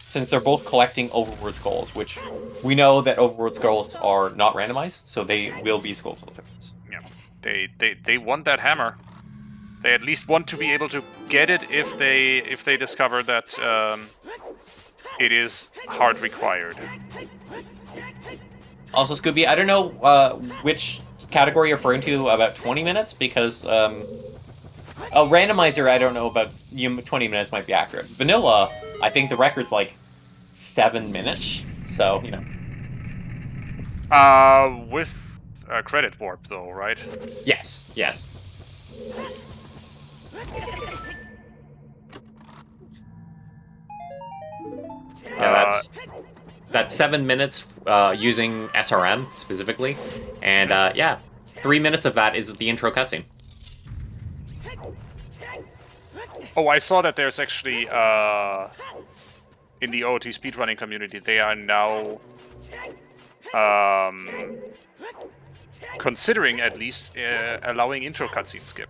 Since they're both collecting overworld skulls, which we know that overworld skulls are not randomized, so they will be skull tokens. Yeah, they want that hammer. They at least want to be able to get it if they discover that it is hard required. Also, Scooby, I don't know which category you're referring to about 20 minutes, because a randomizer, I don't know about 20 minutes might be accurate. Vanilla, I think the record's like 7 minutes, so, you know. With credit warp, though, right? Yes, yes. Yeah, that's 7 minutes using SRM specifically, and yeah, 3 minutes of that is the intro cutscene. Oh, I saw that there's actually in the OoT speedrunning community, they are now considering at least allowing intro cutscene skip.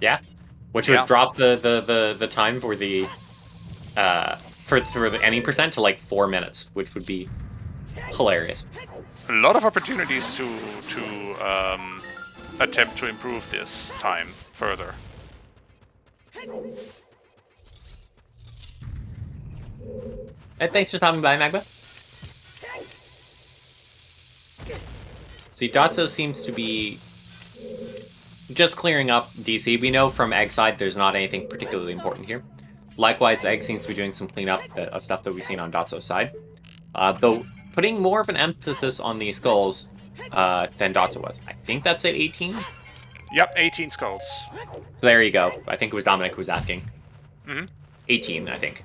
Yeah, which would drop the time for the for the ending percent to like 4 minutes, which would be hilarious. A lot of opportunities to attempt to improve this time further. And thanks for stopping by, Magma. See, Dotso seems to be just clearing up DC. We know from Egg's side there's not anything particularly important here. Likewise, Egg seems to be doing some cleanup of stuff that we've seen on Dotso's side. Though putting more of an emphasis on the skulls than Dotso was. I think that's at 18? Yep, 18 skulls. So there you go. I think it was Dominic who was asking. Mm-hmm. 18, I think.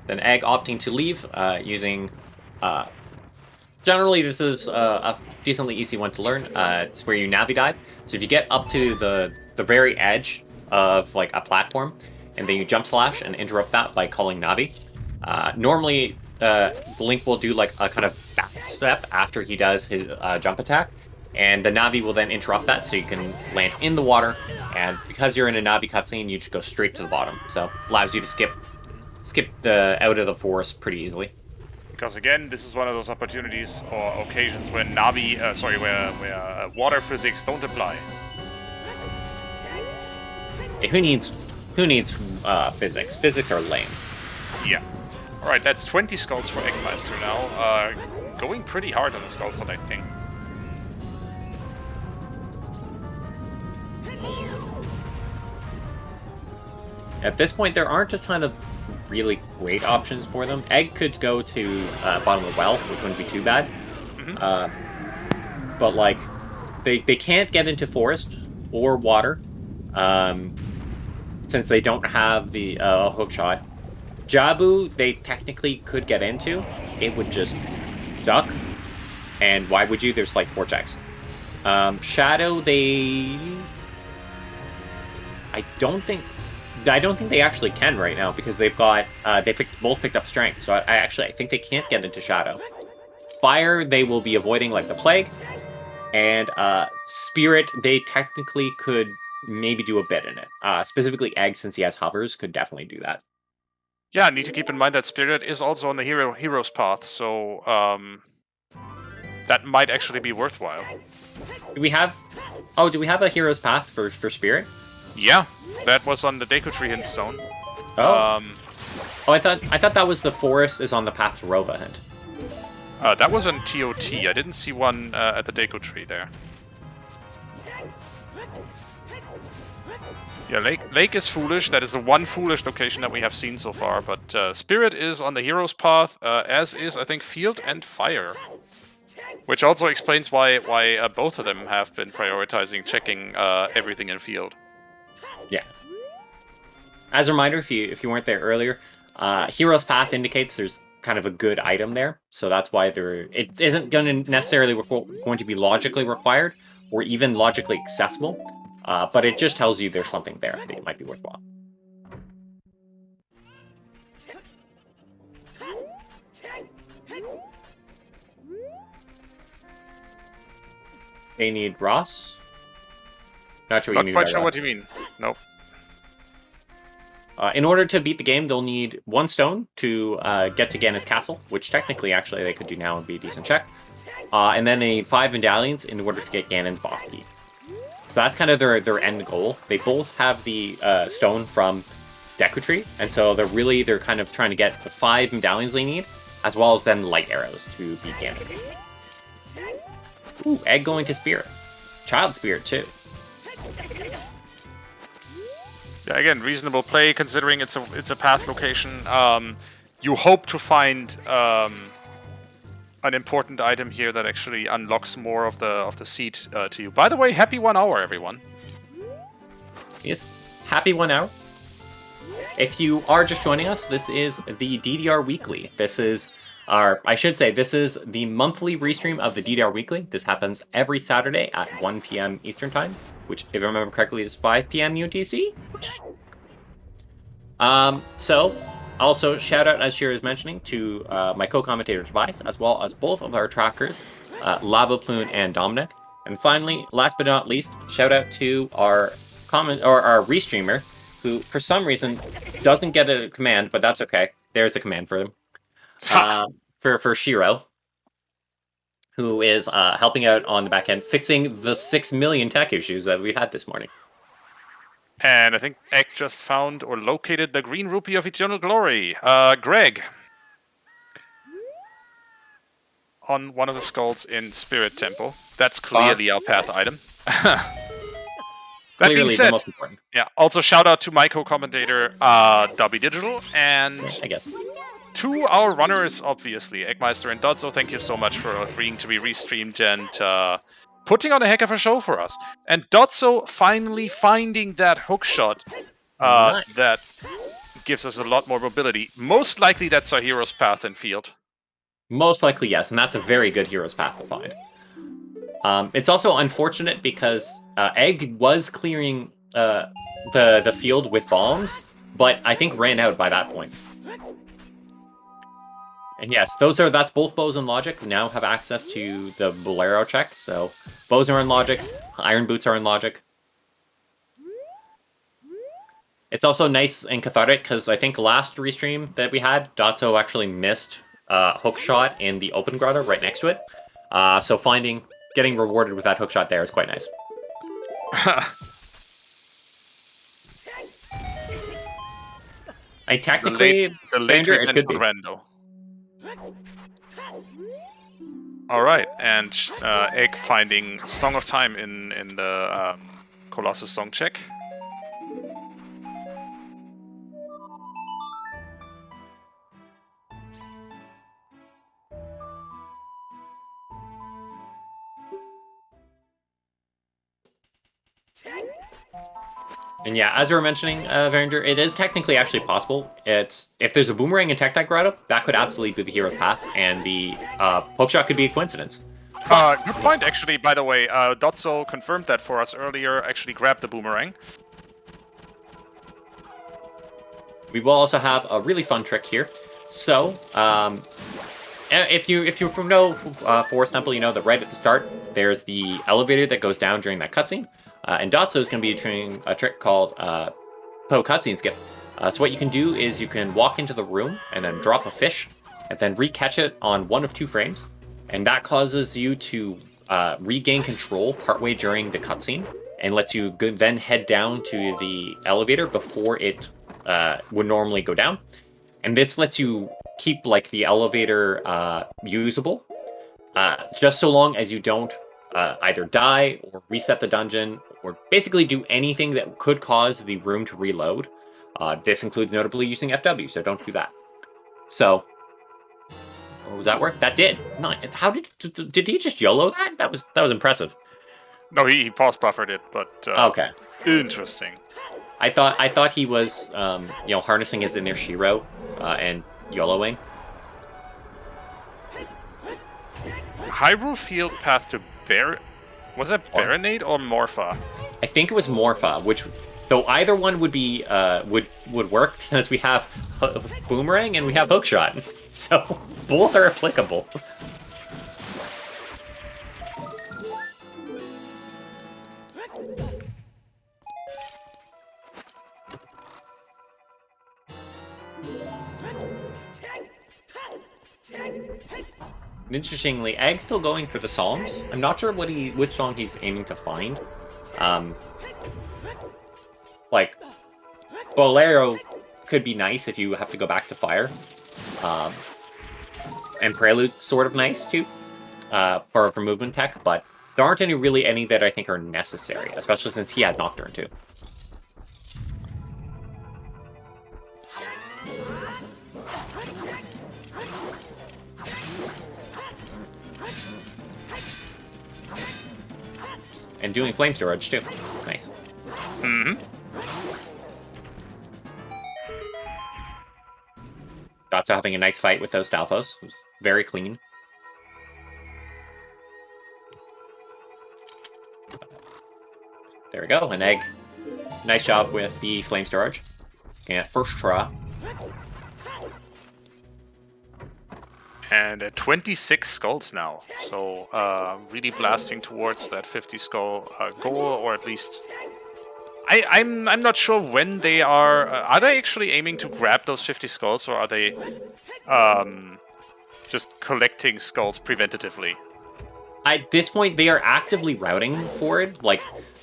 Then Egg opting to leave using... generally, this is a decently easy one to learn. It's where you navi dive. So if you get up to the very edge of like a platform, and then you jump slash and interrupt that by calling navi. Normally, Link will do like a kind of back step after he does his jump attack, and the navi will then interrupt that so you can land in the water. And because you're in a navi cutscene, you just go straight to the bottom. So allows you to skip out of the forest pretty easily. Because again, this is one of those opportunities or occasions when navi, where water physics don't apply. Hey, who needs physics? Physics are lame. Yeah. All right, that's 20 skulls for Eggmeister now. Going pretty hard on the skull collecting. At this point, there aren't a ton of really great options for them. Egg could go to bottom of the well, which wouldn't be too bad. Mm-hmm. But like, they can't get into forest or water, since they don't have the hook shot. Jabu, they technically could get into. It would just suck. And why would you? There's like 4 checks. Shadow, I don't think they actually can right now because they've got both picked up strength. So I think they can't get into Shadow. Fire, they will be avoiding like the plague, and Spirit, they technically could maybe do a bit in it. Specifically, Egg, since he has hovers, could definitely do that. Yeah, I need to keep in mind that Spirit is also on the hero's path, so that might actually be worthwhile. Do we have? Oh, do we have a hero's path for Spirit? Yeah, that was on the Deku Tree Hintstone. Oh. Oh, I thought that was the forest is on the path to Rova Hint. That was on TOT. I didn't see one at the Deku Tree there. Yeah, Lake is foolish. That is the one foolish location that we have seen so far. But Spirit is on the hero's path, as is, I think, Field and Fire. Which also explains why both of them have been prioritizing checking everything in Field. Yeah. As a reminder, if you weren't there earlier, hero's path indicates there's kind of a good item there, so that's why it isn't going to necessarily going to be logically required or even logically accessible. But it just tells you there's something there that it might be worthwhile. They need Ross. Not sure. Not quite sure what you mean. Nope. In order to beat the game, they'll need 1 stone to get to Ganon's castle, which technically, actually, they could do now and be a decent check. And then they need 5 medallions in order to get Ganon's boss key. So that's kind of their end goal. They both have the stone from Deku Tree, and so they're kind of trying to get the 5 medallions they need, as well as then light arrows to beat Ganon. Ooh, egg going to Spirit. Child Spirit, too. Yeah, again, reasonable play considering it's a path location. You hope to find an important item here that actually unlocks more of the seed to you. By the way, happy 1 hour, everyone. Yes, happy 1 hour. If you are just joining us, this is the DDR Weekly. This is this is the monthly restream of the DDR Weekly. This happens every Saturday at 1 p.m. Eastern Time, which, if I remember correctly, is 5 p.m. UTC. So, also, shout out, as Shira is mentioning, to my co-commentator Tobias, as well as both of our trackers, Lava Plume and Dominic. And finally, last but not least, shout out to our our restreamer, who for some reason doesn't get a command, but that's okay. There's a command for him. For Shiro, who is helping out on the back end, fixing the 6 million tech issues that we had this morning. And I think Egg just found or located the green rupee of eternal glory. Greg. On one of the skulls in Spirit Temple. That's clearly our path item. That being said, the most important. Yeah, also shout out to my co-commentator, Dubby Digital, and I guess to our runners, obviously, Eggmeister and Dotso. Thank you so much for agreeing to be restreamed and putting on a heck of a show for us. And Dotso finally finding that hook shot nice. That gives us a lot more mobility. Most likely that's our hero's path in Field. Most likely, yes, and that's a very good hero's path to find. It's also unfortunate because Egg was clearing the field with bombs, but I think ran out by that point. And yes, that's both Bows and Logic now have access to the Bolero check. So Bows are in Logic, Iron Boots are in Logic. It's also nice and cathartic because I think last restream that we had, Dotso actually missed hook shot in the open grotto right next to it. So getting rewarded with that hook shot there is quite nice. Technically, the late it could be. Rando. Alright, and Egg finding Song of Time in the Colossus song check. And yeah, as we were mentioning, Varinger, it is technically actually possible. If there's a boomerang in Tech Grotto, that could absolutely be the hero's path, and the poke shot could be a coincidence. Good point, actually, by the way. Dotso confirmed that for us earlier, actually grabbed the boomerang. We will also have a really fun trick here. So, if you're from Forest Temple, you know that right at the start, there's the elevator that goes down during that cutscene. And Dotso is going to be doing a trick called Po Cutscene Skip. So what you can do is you can walk into the room and then drop a fish, and then re-catch it on 1 of 2 frames, and that causes you to regain control partway during the cutscene, and lets you then head down to the elevator before it would normally go down. And this lets you keep like the elevator usable, just so long as you don't either die or reset the dungeon, or basically do anything that could cause the room to reload. This includes notably using FW, so don't do that. So, was that work? That did. No, how did he just YOLO that? That was impressive. No, he pause buffered it, but okay, interesting. I thought he was harnessing his inner Shiro and YOLOing. Hyrule Field path to was that Baronade or Morpha? I think it was Morpha, which though either one would be would work because we have Boomerang and we have Hookshot, so both are applicable. Interestingly, Egg's still going for the songs. I'm not sure which song he's aiming to find. Like, Bolero could be nice if you have to go back to Fire. And Prelude's sort of nice, too, for movement tech, but there aren't really any that I think are necessary, especially since he had Nocturne, too. And doing flame storage, too. Nice. Mm-hmm. Dotso having a nice fight with those Stalfos. It was very clean. There we go, an egg. Nice job with the flame storage. Getting it first try. And 26 skulls now, so really blasting towards that 50 skull goal, or at least I'm not sure when they are. Are they actually aiming to grab those 50 skulls, or are they just collecting skulls preventatively? At this point, they are actively routing for it.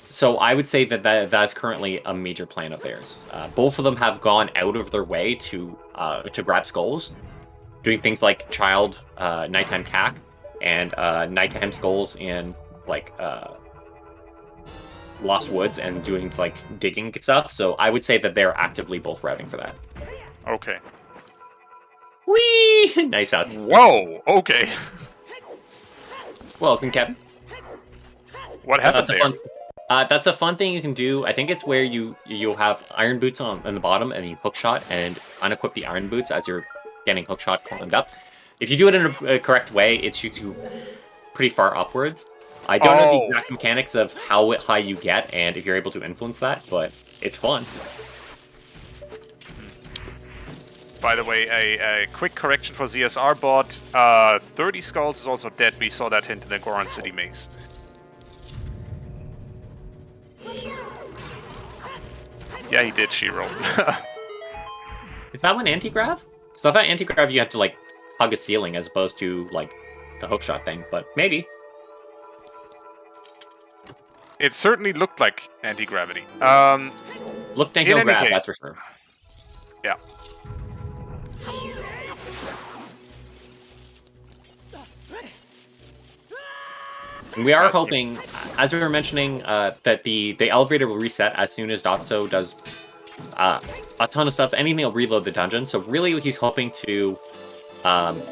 So I would say that's currently a major plan of theirs. Both of them have gone out of their way to grab skulls, doing things like Child Nighttime Cack and Nighttime Skulls in Lost Woods, and doing digging stuff. So I would say that they're actively both routing for that. Okay. Whee! Nice out. Whoa! Okay. Welcome, Kevin. What happened there? That's a fun thing you can do. I think it's where you'll have Iron Boots on the bottom, and you hookshot and unequip the Iron Boots as you're getting hookshot climbed up. If you do it in a correct way, it shoots you pretty far upwards. I don't know the exact mechanics of how high you get and if you're able to influence that, but it's fun. By the way, a quick correction for ZSR bot. 30 skulls is also dead. We saw that hint in the Goron City maze. Yeah, he did, Shiro. Is that one anti-grav? Because I thought anti-grav you had to hug a ceiling as opposed to the hookshot thing, but maybe. It certainly looked like anti-gravity. Looked and no grav, that's for sure. Yeah. And we are hoping, as we were mentioning, that the elevator will reset as soon as Dotso does a ton of stuff. Anything will reload the dungeon. So really, he's hoping to find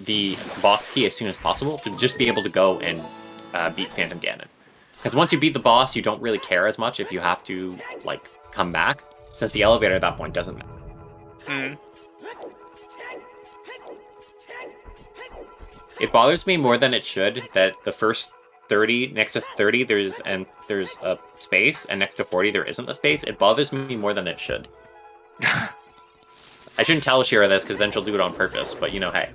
the boss key as soon as possible to just be able to go and beat Phantom Ganon. Because once you beat the boss, you don't really care as much if you have to come back, since the elevator at that point doesn't matter. Mm. It bothers me more than it should that the first 30, next to 30 there's a space, and next to 40 there isn't a space. It bothers me more than it should. I shouldn't tell Shira this, because then she'll do it on purpose, but hey.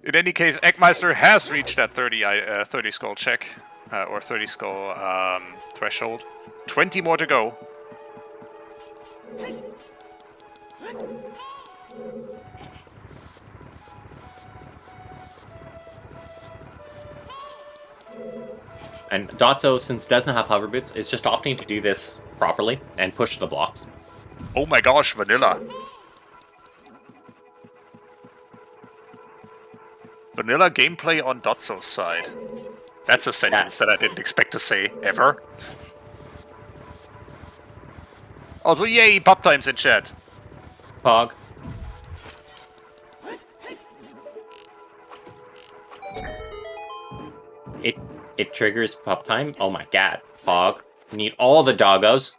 In any case, Eggmeister has reached that 30 skull check, or 30 skull threshold. 20 more to go. And Dotso, since doesn't have hover boots, is just opting to do this properly and push the blocks. Oh my gosh, vanilla. Vanilla gameplay on Dotso's side. That's a sentence that I didn't expect to say, ever. Also, yay, pop times in chat. Pog. It triggers pop time? Oh my god. Pog. Need all the doggos.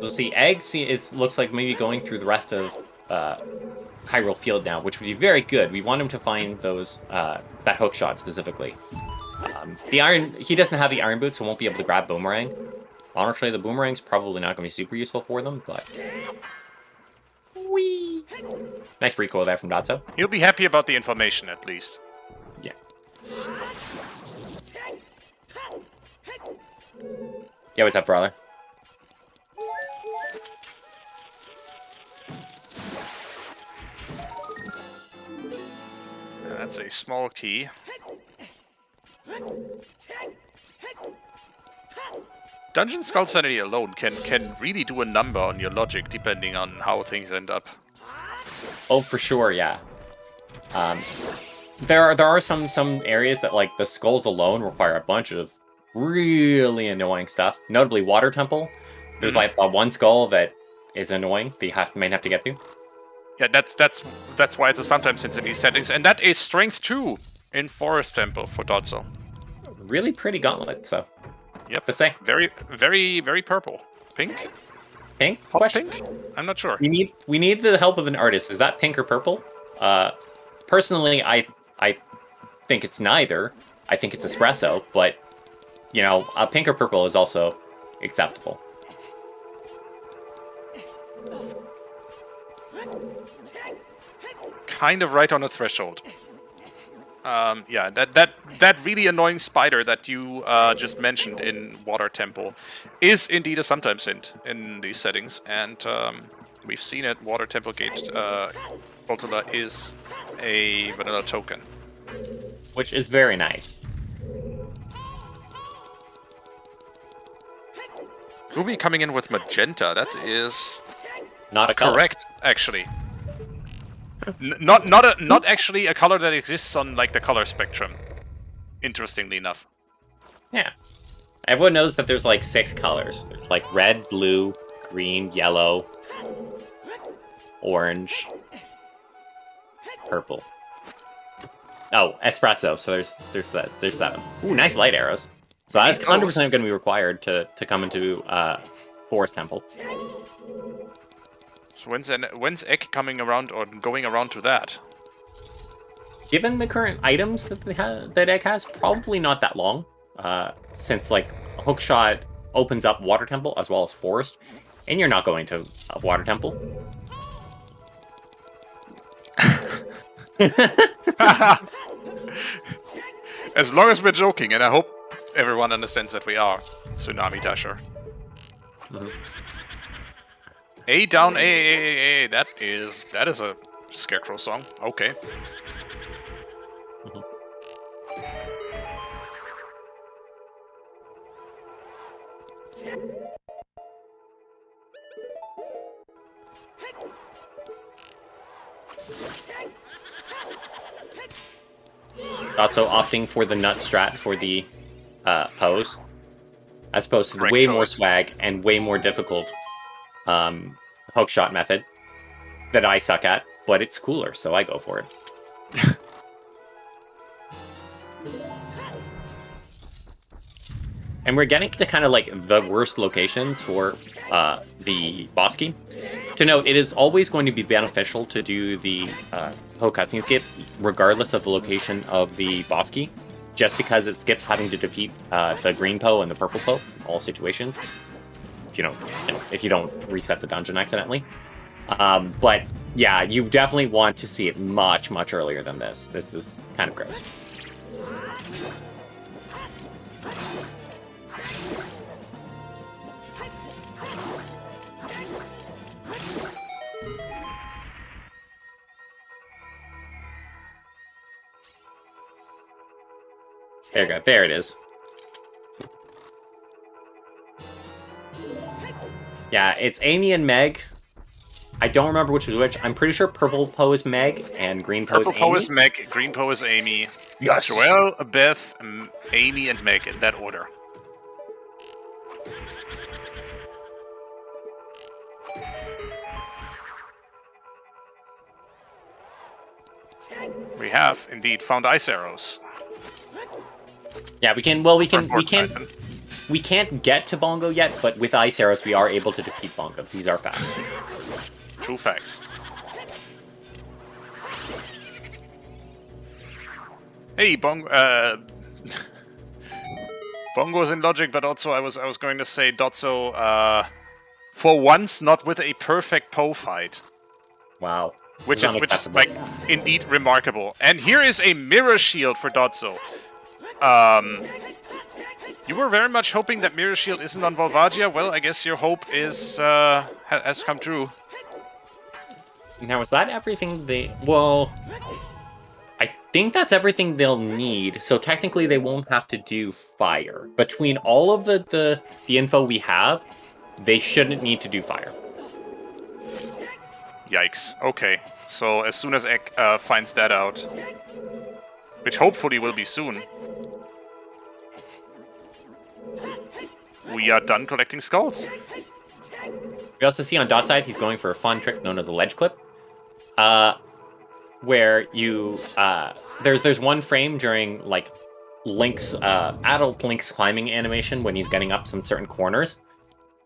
So see, Egg looks like maybe going through the rest of Hyrule Field now, which would be very good. We want him to find those that hook shot specifically. He doesn't have the iron boots, so won't be able to grab boomerang. Honestly, the boomerang's probably not going to be super useful for them, but whee! Nice recoil there from Dotso. He'll be happy about the information at least. Yeah. Yeah, what's up, brother? That's a small key. Dungeon Skull Sanity alone can really do a number on your logic depending on how things end up. Oh, for sure, yeah. There are some areas that, like, the skulls alone require a bunch of really annoying stuff. Notably, Water Temple. There's like one skull that is annoying that you might have to get through. Yeah, that's why it's a sometimes in these settings, and that is strength 2 in Forest Temple for Dotso. Really pretty gauntlet, so. Yep. To say. Very, very, very purple. Pink? Pink? Hot Question? pink? I'm not sure. We need the help of an artist. Is that pink or purple? Personally, I think it's neither. I think it's espresso, but you know, pink or purple is also acceptable. Kind of right on the threshold. Yeah, that really annoying spider that you just mentioned in Water Temple is indeed a sometimes hint in these settings, and we've seen it. Water Temple Gate Ultila is a vanilla token, which is very nice. Ruby coming in with magenta. That is not a color. Correct, actually. Not actually a color that exists on like the color spectrum. Interestingly enough. Yeah. Everyone knows that there's like 6 colors. There's like red, blue, green, yellow, orange, purple. Oh, espresso. So there's 7. Ooh, nice light arrows. So that's 100% going to be required to come into Forest Temple. So when's Egg coming around or going around to that? Given the current items that Egg has, probably not that long. Since like Hookshot opens up Water Temple as well as Forest, and you're not going to Water Temple. As long as we're joking, and I hope everyone understands that we are. Tsunami Dasher. Mm-hmm. A down, A. That is a Scarecrow song. Okay. Mm-hmm. Also opting for the nut strat for the pose, as opposed to the way more swag and way more difficult hookshot method that I suck at, but it's cooler, so I go for it. And we're getting to kind of like the worst locations for the boss key. To note, it is always going to be beneficial to do the whole cutscene skip, regardless of the location of the boss key, just because it skips having to defeat the green Poe and the purple Poe in all situations. if you don't reset the dungeon accidentally. But yeah, you definitely want to see it much, much earlier than this. This is kind of gross. There you go. There it is. Yeah, it's Amy and Meg. I don't remember which was which. I'm pretty sure purple Poe is Meg and green Poe is Amy. Purple Poe is Meg, green Poe is Amy. Yes. Joelle, Beth, Amy, and Meg in that order. We have indeed found ice arrows. Yeah, we can't get to Bongo yet, but with ice arrows we are able to defeat Bongo. These are facts. True facts. Hey, Bongo's in logic, but also I was going to say Dotso, for once not with a perfect Poe fight. Wow. Which is like indeed remarkable. And here is a mirror shield for Dotso. You were very much hoping that mirror shield isn't on Volvagia. Well, I guess your hope is has come true. Now, is that everything they... Well, I think that's everything they'll need. So technically, they won't have to do fire. Between all of the info we have, they shouldn't need to do fire. Yikes. Okay. So as soon as Egg finds that out, which hopefully will be soon, we are done collecting skulls. We also see on Dot's side, he's going for a fun trick known as a ledge clip. Where you... there's one frame during, like, Link's... adult Link's climbing animation when he's getting up some certain corners.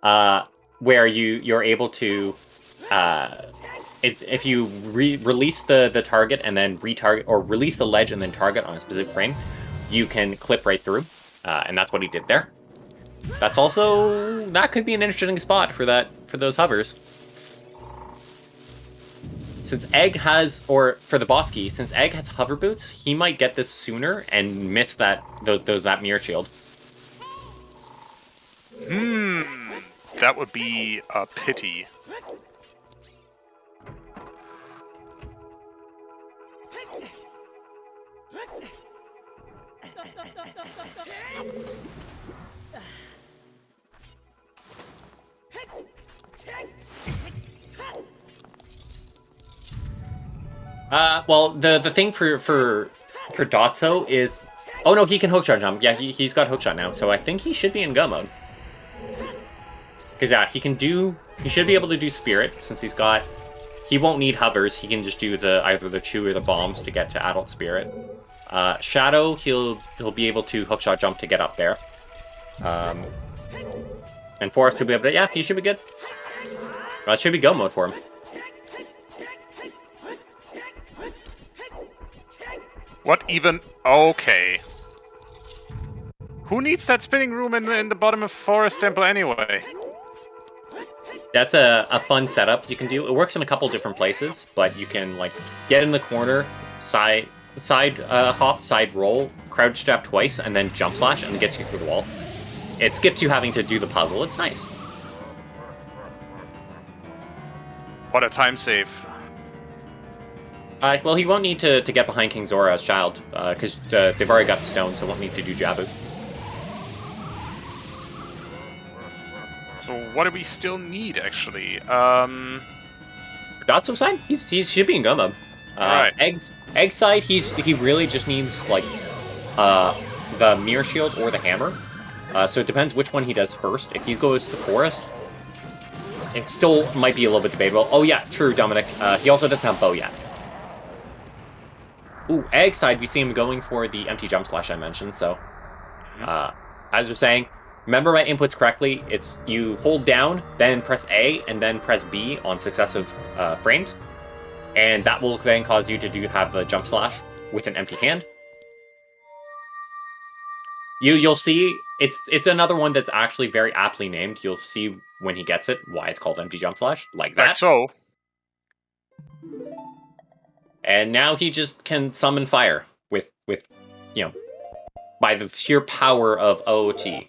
Where you're able to... if you release the target and then retarget, or release the ledge and then target on a specific frame, you can clip right through, and that's what he did there. That's also... that could be an interesting spot for those hovers. Since Egg has, or for the boss key, since Egg has hover boots, he might get this sooner and miss that mirror shield. That would be a pity. Well, the thing for Dotso is... Oh no, he can hookshot jump. Yeah, he's got hookshot now, so I think he should be in go mode. Because yeah, he should be able to do Spirit, since he's got... He won't need hovers, he can just do either the 2 or the bombs to get to Adult Spirit. Shadow, he'll be able to hookshot jump to get up there. And Forest will be able to... Yeah, he should be good. Well, it should be go mode for him. What even? Okay. Who needs that spinning room in the bottom of Forest Temple anyway? That's a fun setup you can do. It works in a couple different places, but you can like get in the corner, side hop, side roll, crouch tap twice, and then jump slash, and it gets you through the wall. It skips you having to do the puzzle. It's nice. What a time save. Well, he won't need to get behind King Zora as Child, because they've already got the stone, so won't need to do Jabu. So what do we still need, actually? For Dotso's side, he should be in go mode. Right. Egg's side, he really just needs, like, the Mirror Shield or the Hammer. So it depends which one he does first. If he goes to Forest, it still might be a little bit debatable. Oh yeah, true, Dominic. He also doesn't have Bow yet. Ooh, Egg side, we see him going for the empty jump slash I mentioned, so... as we're saying, remember my inputs correctly, it's you hold down, then press A, and then press B on successive frames, and that will then cause you to have the jump slash with an empty hand. You'll see it's another one that's actually very aptly named. You'll see when he gets it why it's called empty jump slash, like that. Like so. And now he just can summon fire with by the sheer power of OoT.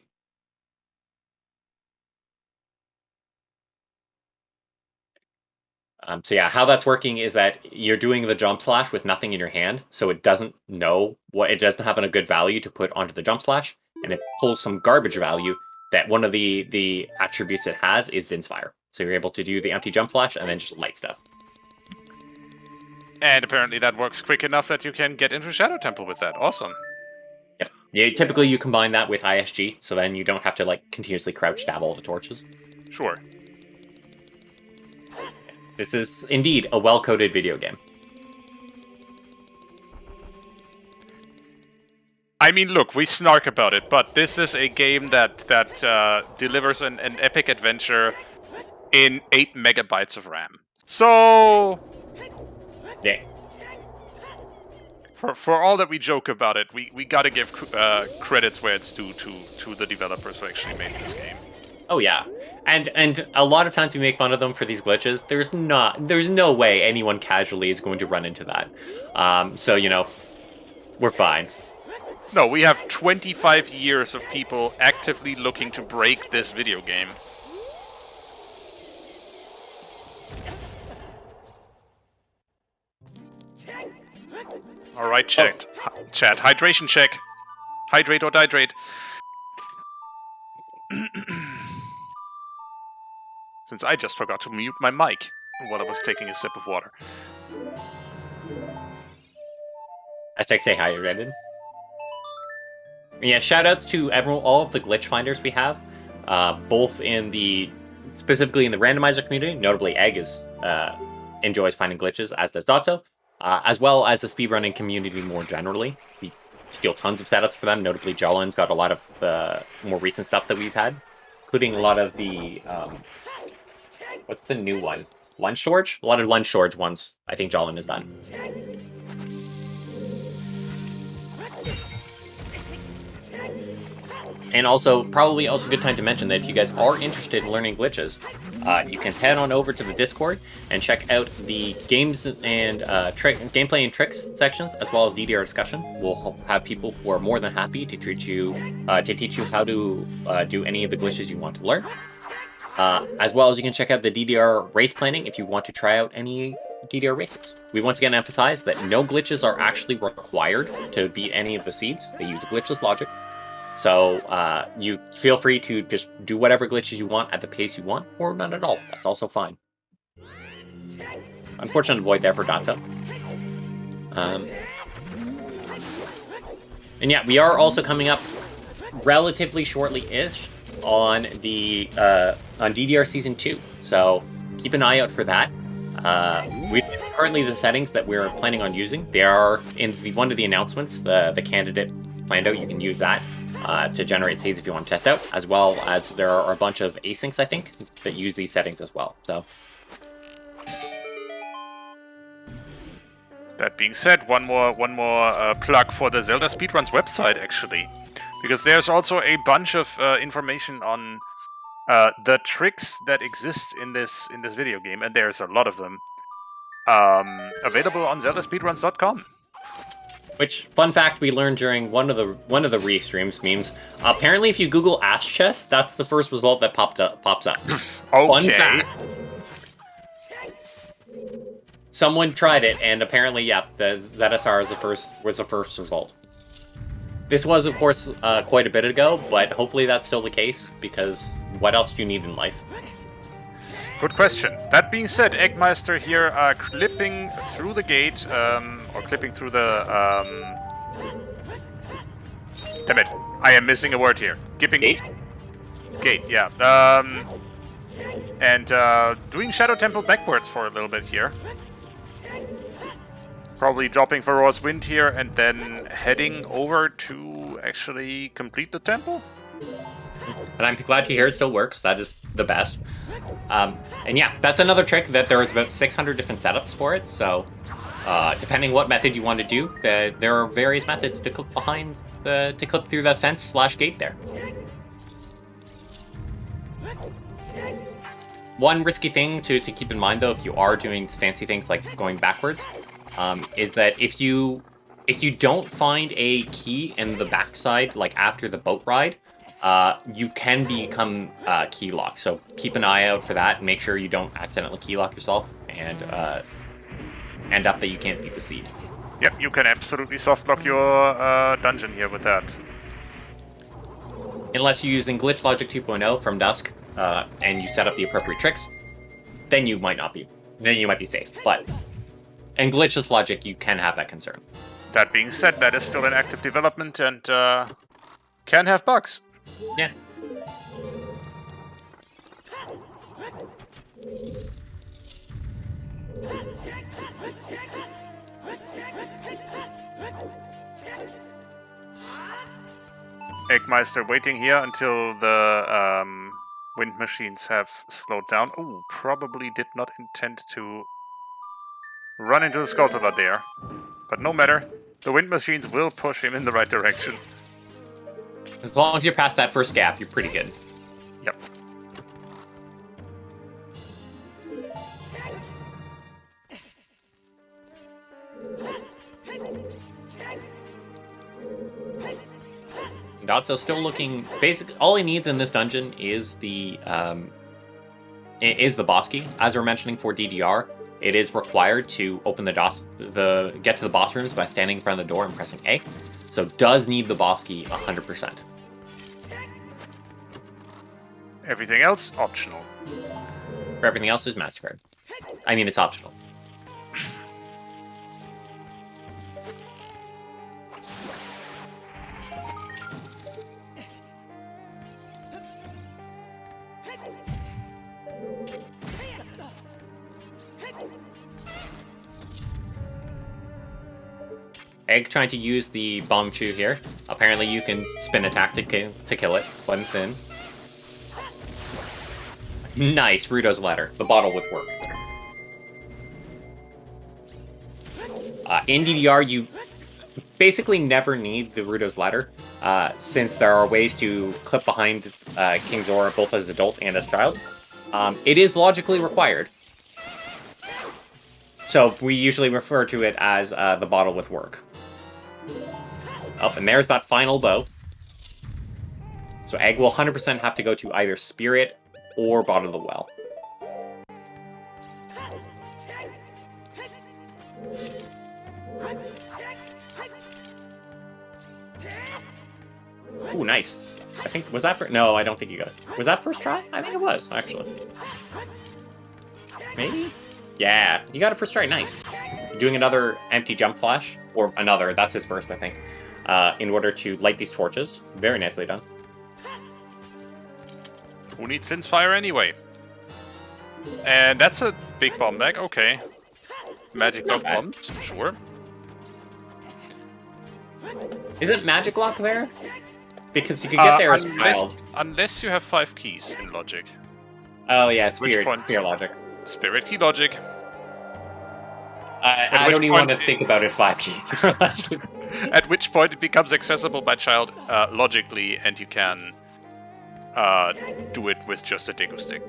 So yeah, how that's working is that you're doing the jump slash with nothing in your hand, so it doesn't know it doesn't have a good value to put onto the jump slash, and it pulls some garbage value that one of the attributes it has is Zin's fire. So you're able to do the empty jump slash and then just light stuff. And apparently that works quick enough that you can get into Shadow Temple with that. Awesome. Yep. Yeah, typically you combine that with ISG, so then you don't have to like continuously crouch stab all the torches. Sure. This is indeed a well-coded video game. I mean, look, we snark about it, but this is a game that delivers an epic adventure in 8 megabytes of RAM. So, yeah. For all that we joke about it, we gotta give credits where it's due to the developers who actually made this game. Oh yeah, and a lot of times we make fun of them for these glitches. There's no way anyone casually is going to run into that. So we're fine. No, we have 25 years of people actively looking to break this video game. Alright, chat. Chat, hydration check. Hydrate or dihydrate. Since I just forgot to mute my mic while I was taking a sip of water. Hashtag say hi, Reddit. Yeah, shoutouts to all of the glitch finders we have, both specifically in the randomizer community. Notably, Egg enjoys finding glitches, as does Dotso, as well as the speedrunning community more generally. We steal tons of setups for them. Notably, Jolin's got a lot of more recent stuff that we've had, including a lot of the what's the new one? Lunch storage? A lot of lunch storage ones. I think Jolin has done. And probably also a good time to mention that if you guys are interested in learning glitches, you can head on over to the Discord and check out the games and gameplay and tricks sections, as well as DDR discussion. We'll have people who are more than happy to teach you how to do any of the glitches you want to learn. As well as you can check out the DDR race planning if you want to try out any DDR races. We once again emphasize that no glitches are actually required to beat any of the seeds. They use glitchless logic. So you feel free to just do whatever glitches you want at the pace you want, or none at all. That's also fine. Unfortunate void there for Dotso. And yeah, we are also coming up relatively shortly-ish on the on DDR Season 2. So keep an eye out for that. Currently the settings that we're planning on using, they are in one of the announcements, the candidate planned out. You can use that to generate saves if you want to test out, as well as there are a bunch of asyncs, I think, that use these settings as well. So, that being said, one more plug for the ZeldaSpeedRuns website, actually, because there's also a bunch of information on the tricks that exist in this video game, and there's a lot of them available on ZeldaSpeedRuns.com. Which, fun fact, we learned during one of the re-streams memes. Apparently, if you Google ass chest, that's the first result that pops up. Okay. Fun fact. Someone tried it, and apparently, yeah, the ZSR was the first result. This was, of course, quite a bit ago, but hopefully that's still the case, because what else do you need in life? Good question. That being said, Eggmeister here clipping through the gate, or clipping through the... Damn it, I am missing a word here. Gate? Gate, yeah. And doing Shadow Temple backwards for a little bit here. Probably dropping Feroz Wind here, and then heading over to actually complete the temple. And I'm glad to hear it still works. That is the best. And yeah, that's another trick that there is about 600 different setups for it, so Depending what method you want to do, there are various methods to clip to clip through that fence/gate there. One risky thing to keep in mind, though, if you are doing fancy things like going backwards, is that if you don't find a key in the backside, like after the boat ride, you can become key locked. So keep an eye out for that, and make sure you don't accidentally key lock yourself and end up that you can't beat the seed. Yep, you can absolutely soft lock your dungeon here with that. Unless you're using Glitch Logic 2.0 from Dusk, and you set up the appropriate tricks, then you might not be. Then you might be safe. But in Glitchless Logic, you can have that concern. That being said, that is still in active development and can have bugs. Yeah. Eggmeister waiting here until the wind machines have slowed down. Ooh, probably did not intend to run into the Skulltula there. But no matter, the wind machines will push him in the right direction. As long as you're past that first gap, you're pretty good. Yep. Dotso still looking. Basically, all he needs in this dungeon is the boss key. As we're mentioning for DDR, it is required to open get to the boss rooms by standing in front of the door and pressing A. So does need the boss key 100%. Everything else optional. For everything else is MasterCard. I mean, it's optional. Egg trying to use the bomb chew here. Apparently you can spin attack to kill it. One thin. Nice, Rudo's ladder. The bottle with work. In DDR, you basically never need the Rudo's ladder, since there are ways to clip behind King Zora both as adult and as child. It is logically required. So we usually refer to it as the bottle with work. Oh, and there's that final bow. So Egg will 100% have to go to either Spirit or Bottom of the Well. Ooh, nice. I think, was that for, no, I don't think you got it. Was that first try? I think it was, actually. Maybe? Yeah, you got it first try, nice. Doing another empty jump flash, or another, that's his first, I think, in order to light these torches. Very nicely done. Who needs Sin's Fire anyway? And that's a big bomb bag, okay. Magic lock bombs, sure. Isn't Magic Lock there? Because you could get there as a child. Unless you have 5 keys in Logic. Oh yeah, Spirit Logic. Spirit Key Logic. I don't even want to think about it 5 keys. At which point it becomes accessible by child logically, and you can do it with just a Dingo Stick.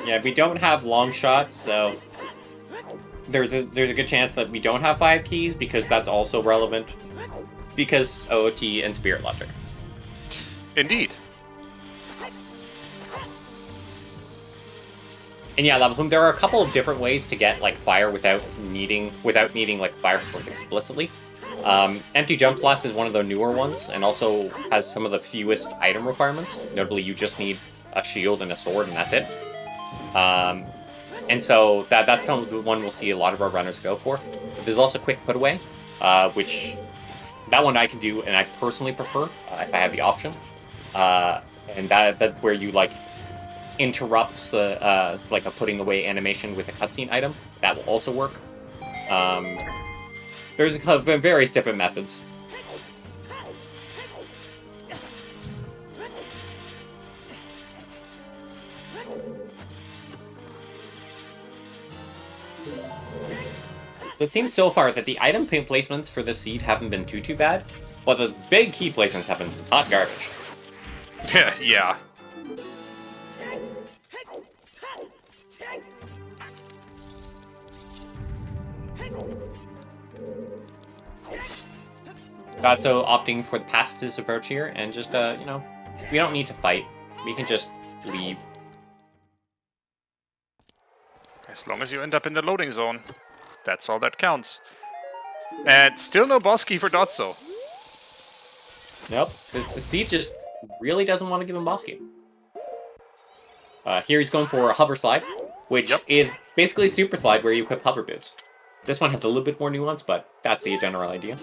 Yeah, we don't have long shots, so there's a good chance that we don't have 5 keys, because that's also relevant. Because OoT and Spirit Logic. Indeed. And yeah, Lava Plume, there are a couple of different ways to get like fire without needing like fire source explicitly. Empty Jump Blast is one of the newer ones, and also has some of the fewest item requirements. Notably, you just need a shield and a sword, and that's it. And so that's the one we'll see a lot of our runners go for. But there's also Quick Put Away, which that one I can do, and I personally prefer if I have the option. And that where you like interrupt the like a putting away animation with a cutscene item. That will also work. There's various different methods. it seems so far that the item placements for the seed haven't been too bad, but the big key placements have been some hot garbage. Yeah. So opting for the pacifist approach here, and just, you know, we don't need to fight. We can just leave. As long as you end up in the loading zone, that's all that counts. And still no boss key for Dotso. Nope, the seed just really doesn't want to give him boss key. Here he's going for a hover slide, which is basically super slide where you equip hover boots. This one has a little bit more nuance, but that's the general idea.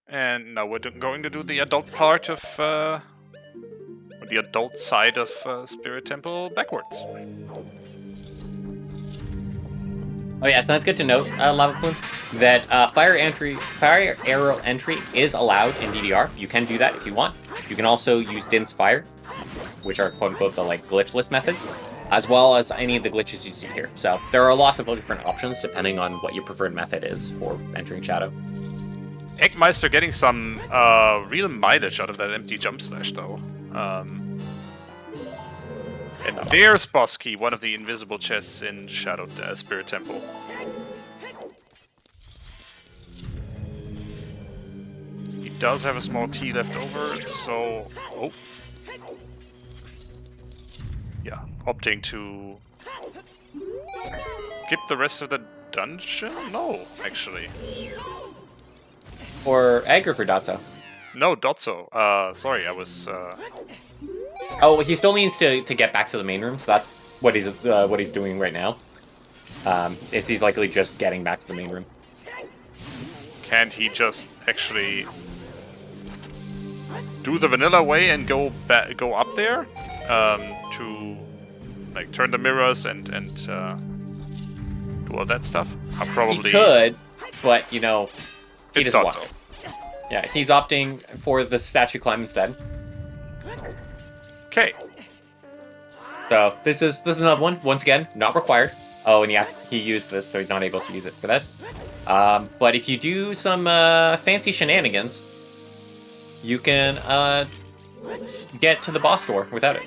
And now we're going to do the adult part of, the adult side of Spirit Temple backwards. Oh yeah, so that's good to note, Lava Plume, that fire arrow entry is allowed in DDR. You can do that if you want. You can also use Din's Fire, which are quote-unquote the like glitchless methods, as well as any of the glitches you see here. So there are lots of different options depending on what your preferred method is for entering Shadow. Eggmeister getting some real mileage out of that empty jump slash, though. And there's boss key, one of the invisible chests in Shadow Spirit Temple. He does have a small key left over, so... Oh. Yeah, opting to... skip the rest of the dungeon? No, actually. Or Egg or for Dotso? No, Dotso. Sorry, I was... Oh, he still needs to get back to the main room, so that's what he's doing right now. Is he's likely just getting back to the main room. Can't he just actually do the vanilla way and go up there to like turn the mirrors and do all that stuff? I probably he could, but you know, he it's doesn't not want so. it. Yeah, he's opting for the statue climb instead. Okay. So this is another one. Once again, not required. Oh, and he used this, so he's not able to use it for this. But if you do some fancy shenanigans, you can get to the boss door without it.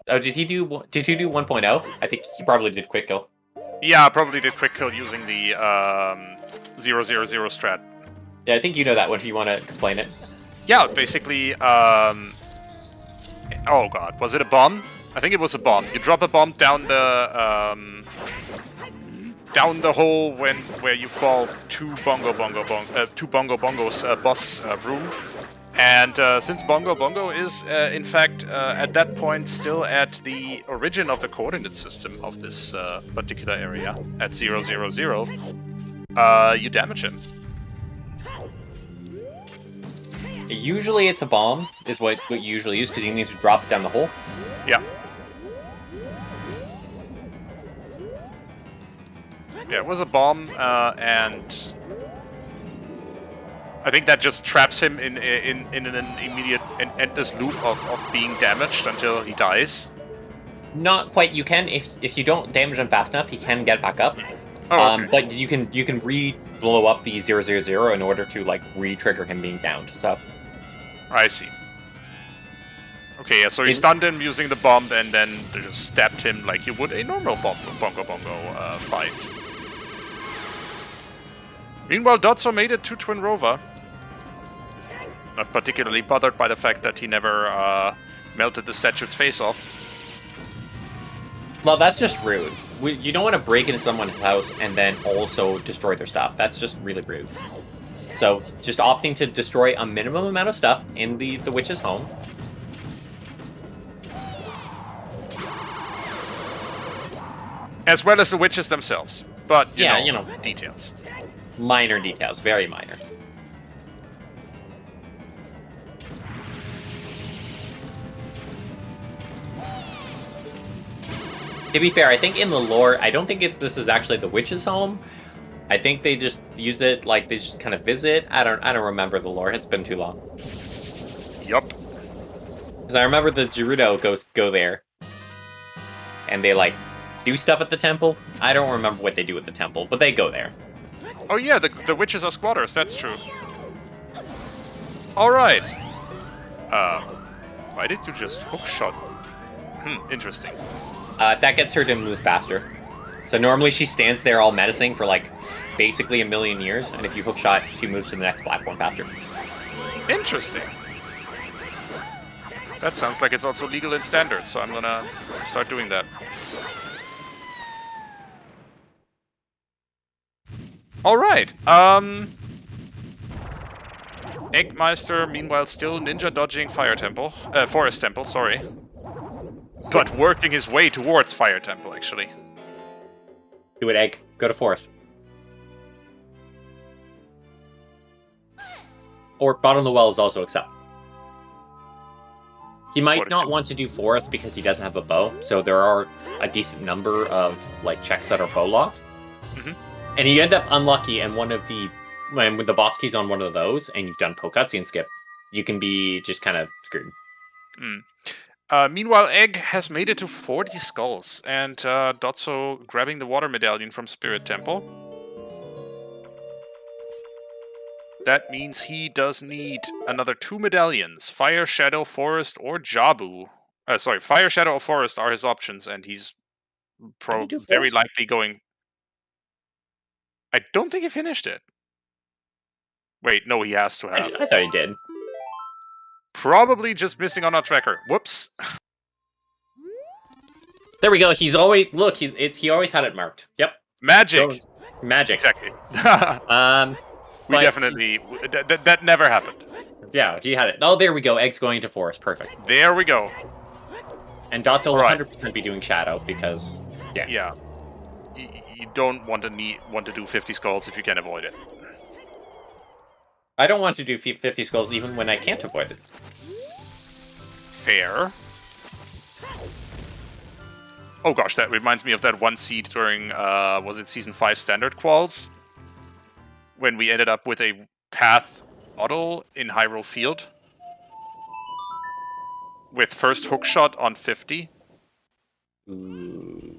Oh, did he do 1.0? I think he probably did quick kill. Yeah, I probably did quick kill using the 000 strat. Yeah, I think you know that one if you want to explain it. Yeah, basically, oh god, was it a bomb? I think it was a bomb. You drop a bomb down the hole where you fall two bongo bongos boss room. And since Bongo Bongo is, in fact, at that point still at the origin of the coordinate system of this particular area, at 000, you damage him. Usually it's a bomb, is what you usually use, because you need to drop it down the hole. Yeah. Yeah, it was a bomb, and I think that just traps him in an immediate and endless loop of being damaged until he dies. Not quite. You can, if you don't damage him fast enough, he can get back up. Oh, okay. But you can re-blow up the 000 in order to like re-trigger him being downed. So I see. Okay, yeah, so he stunned him using the bomb, and then they just stabbed him like you would a normal Bongo fight. Meanwhile, Dotso made it to Twin Rover. Not particularly bothered by the fact that he never melted the statue's face off. Well, that's just rude. You don't want to break into someone's house and then also destroy their stuff. That's just really rude. So, just opting to destroy a minimum amount of stuff in the witch's home. As well as the witches themselves. But, you know, details. Minor details, very minor. To be fair, I think in the lore, I don't think this is actually the witch's home. I think they just use it like they just kind of visit. I don't remember the lore. It's been too long. Yup. Because I remember the Gerudo go there, and they like do stuff at the temple. I don't remember what they do at the temple, but they go there. Oh yeah, the witches are squatters. That's true. All right. Why did you just hook shot? Interesting. That gets her to move faster. So normally she stands there all menacing for like basically a million years, and if you hook shot, she moves to the next platform faster. Interesting. That sounds like it's also legal in standard, so I'm gonna start doing that. All right. Eggmeister, meanwhile, still ninja dodging Forest Temple. Sorry, but working his way towards Fire Temple. Actually, Do it, Egg. Go to Forest. Or Bottom the Well is also accept. He might not want to do Forest because he doesn't have a bow, so there are a decent number of like checks that are bow locked. And you end up unlucky, and when with the boss key's on one of those, and you've done poke cutscene skip, you can be just kind of screwed. Meanwhile, Egg has made it to 40 skulls, and Dotso grabbing the water medallion from Spirit Temple. That means he does need another 2 medallions. Fire, Shadow, Forest, or Jabu. Fire, Shadow, or Forest are his options, and he's very likely going... I don't think he finished it. Wait, no, he has to have. I thought he did. Probably just missing on our tracker. Whoops. There we go. He's always... Look, he always had it marked. Yep. Magic. Magic. Exactly. We but definitely... That never happened. Yeah, he had it. Oh, there we go. Egg's going to Forest. Perfect. There we go. And Dotso will 100% be doing Shadow because... Yeah. Yeah. You don't want to do 50 skulls if you can avoid it. I don't want to do 50 skulls even when I can't avoid it. Fair. Oh gosh, that reminds me of that one seed during, was it Season 5 Standard Quals? When we ended up with a Path Auto in Hyrule Field. With first hookshot on 50. Ooh.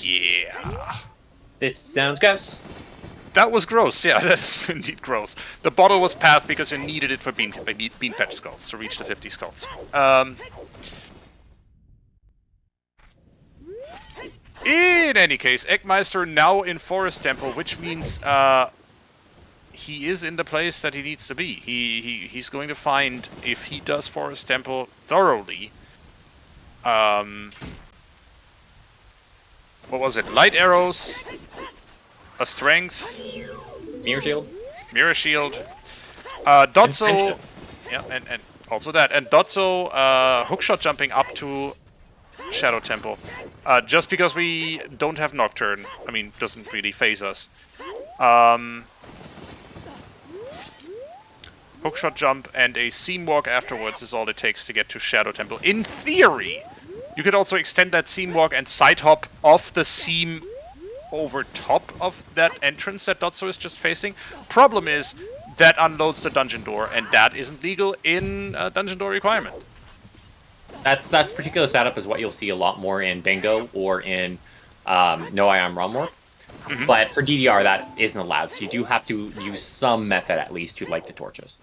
Yeah. This sounds gross. That was gross, yeah, that's indeed gross. The bottle was path because you needed it for bean patch skulls to reach the 50 skulls. In any case, Eggmeister now in Forest Temple, which means he is in the place that he needs to be. He's going to find, if he does Forest Temple thoroughly, what was it? Light arrows, a strength, Mirror Shield, Dotso, yeah, and also that, and Dotso hookshot jumping up to Shadow Temple, just because we don't have Nocturne. I mean, doesn't really phase us. Hookshot jump and a seam walk afterwards is all it takes to get to Shadow Temple. In theory, you could also extend that seam walk and side hop off the seam over top of that entrance that Dotso is just facing. Problem is, that unloads the dungeon door, and that isn't legal in dungeon door requirement. That's particular setup is what you'll see a lot more in Bingo or in No I Am Realm War. But for DDR, that isn't allowed, so you do have to use some method at least to light the torches.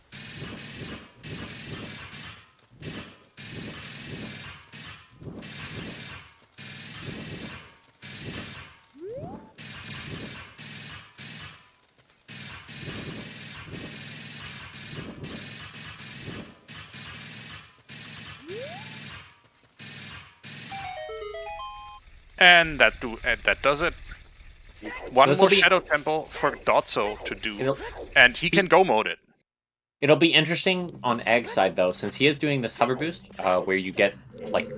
And that does it. One more Shadow Temple for Dotso to do, and he can go mode it. It'll be interesting on Egg's side, though, since he is doing this hover boost, where you get like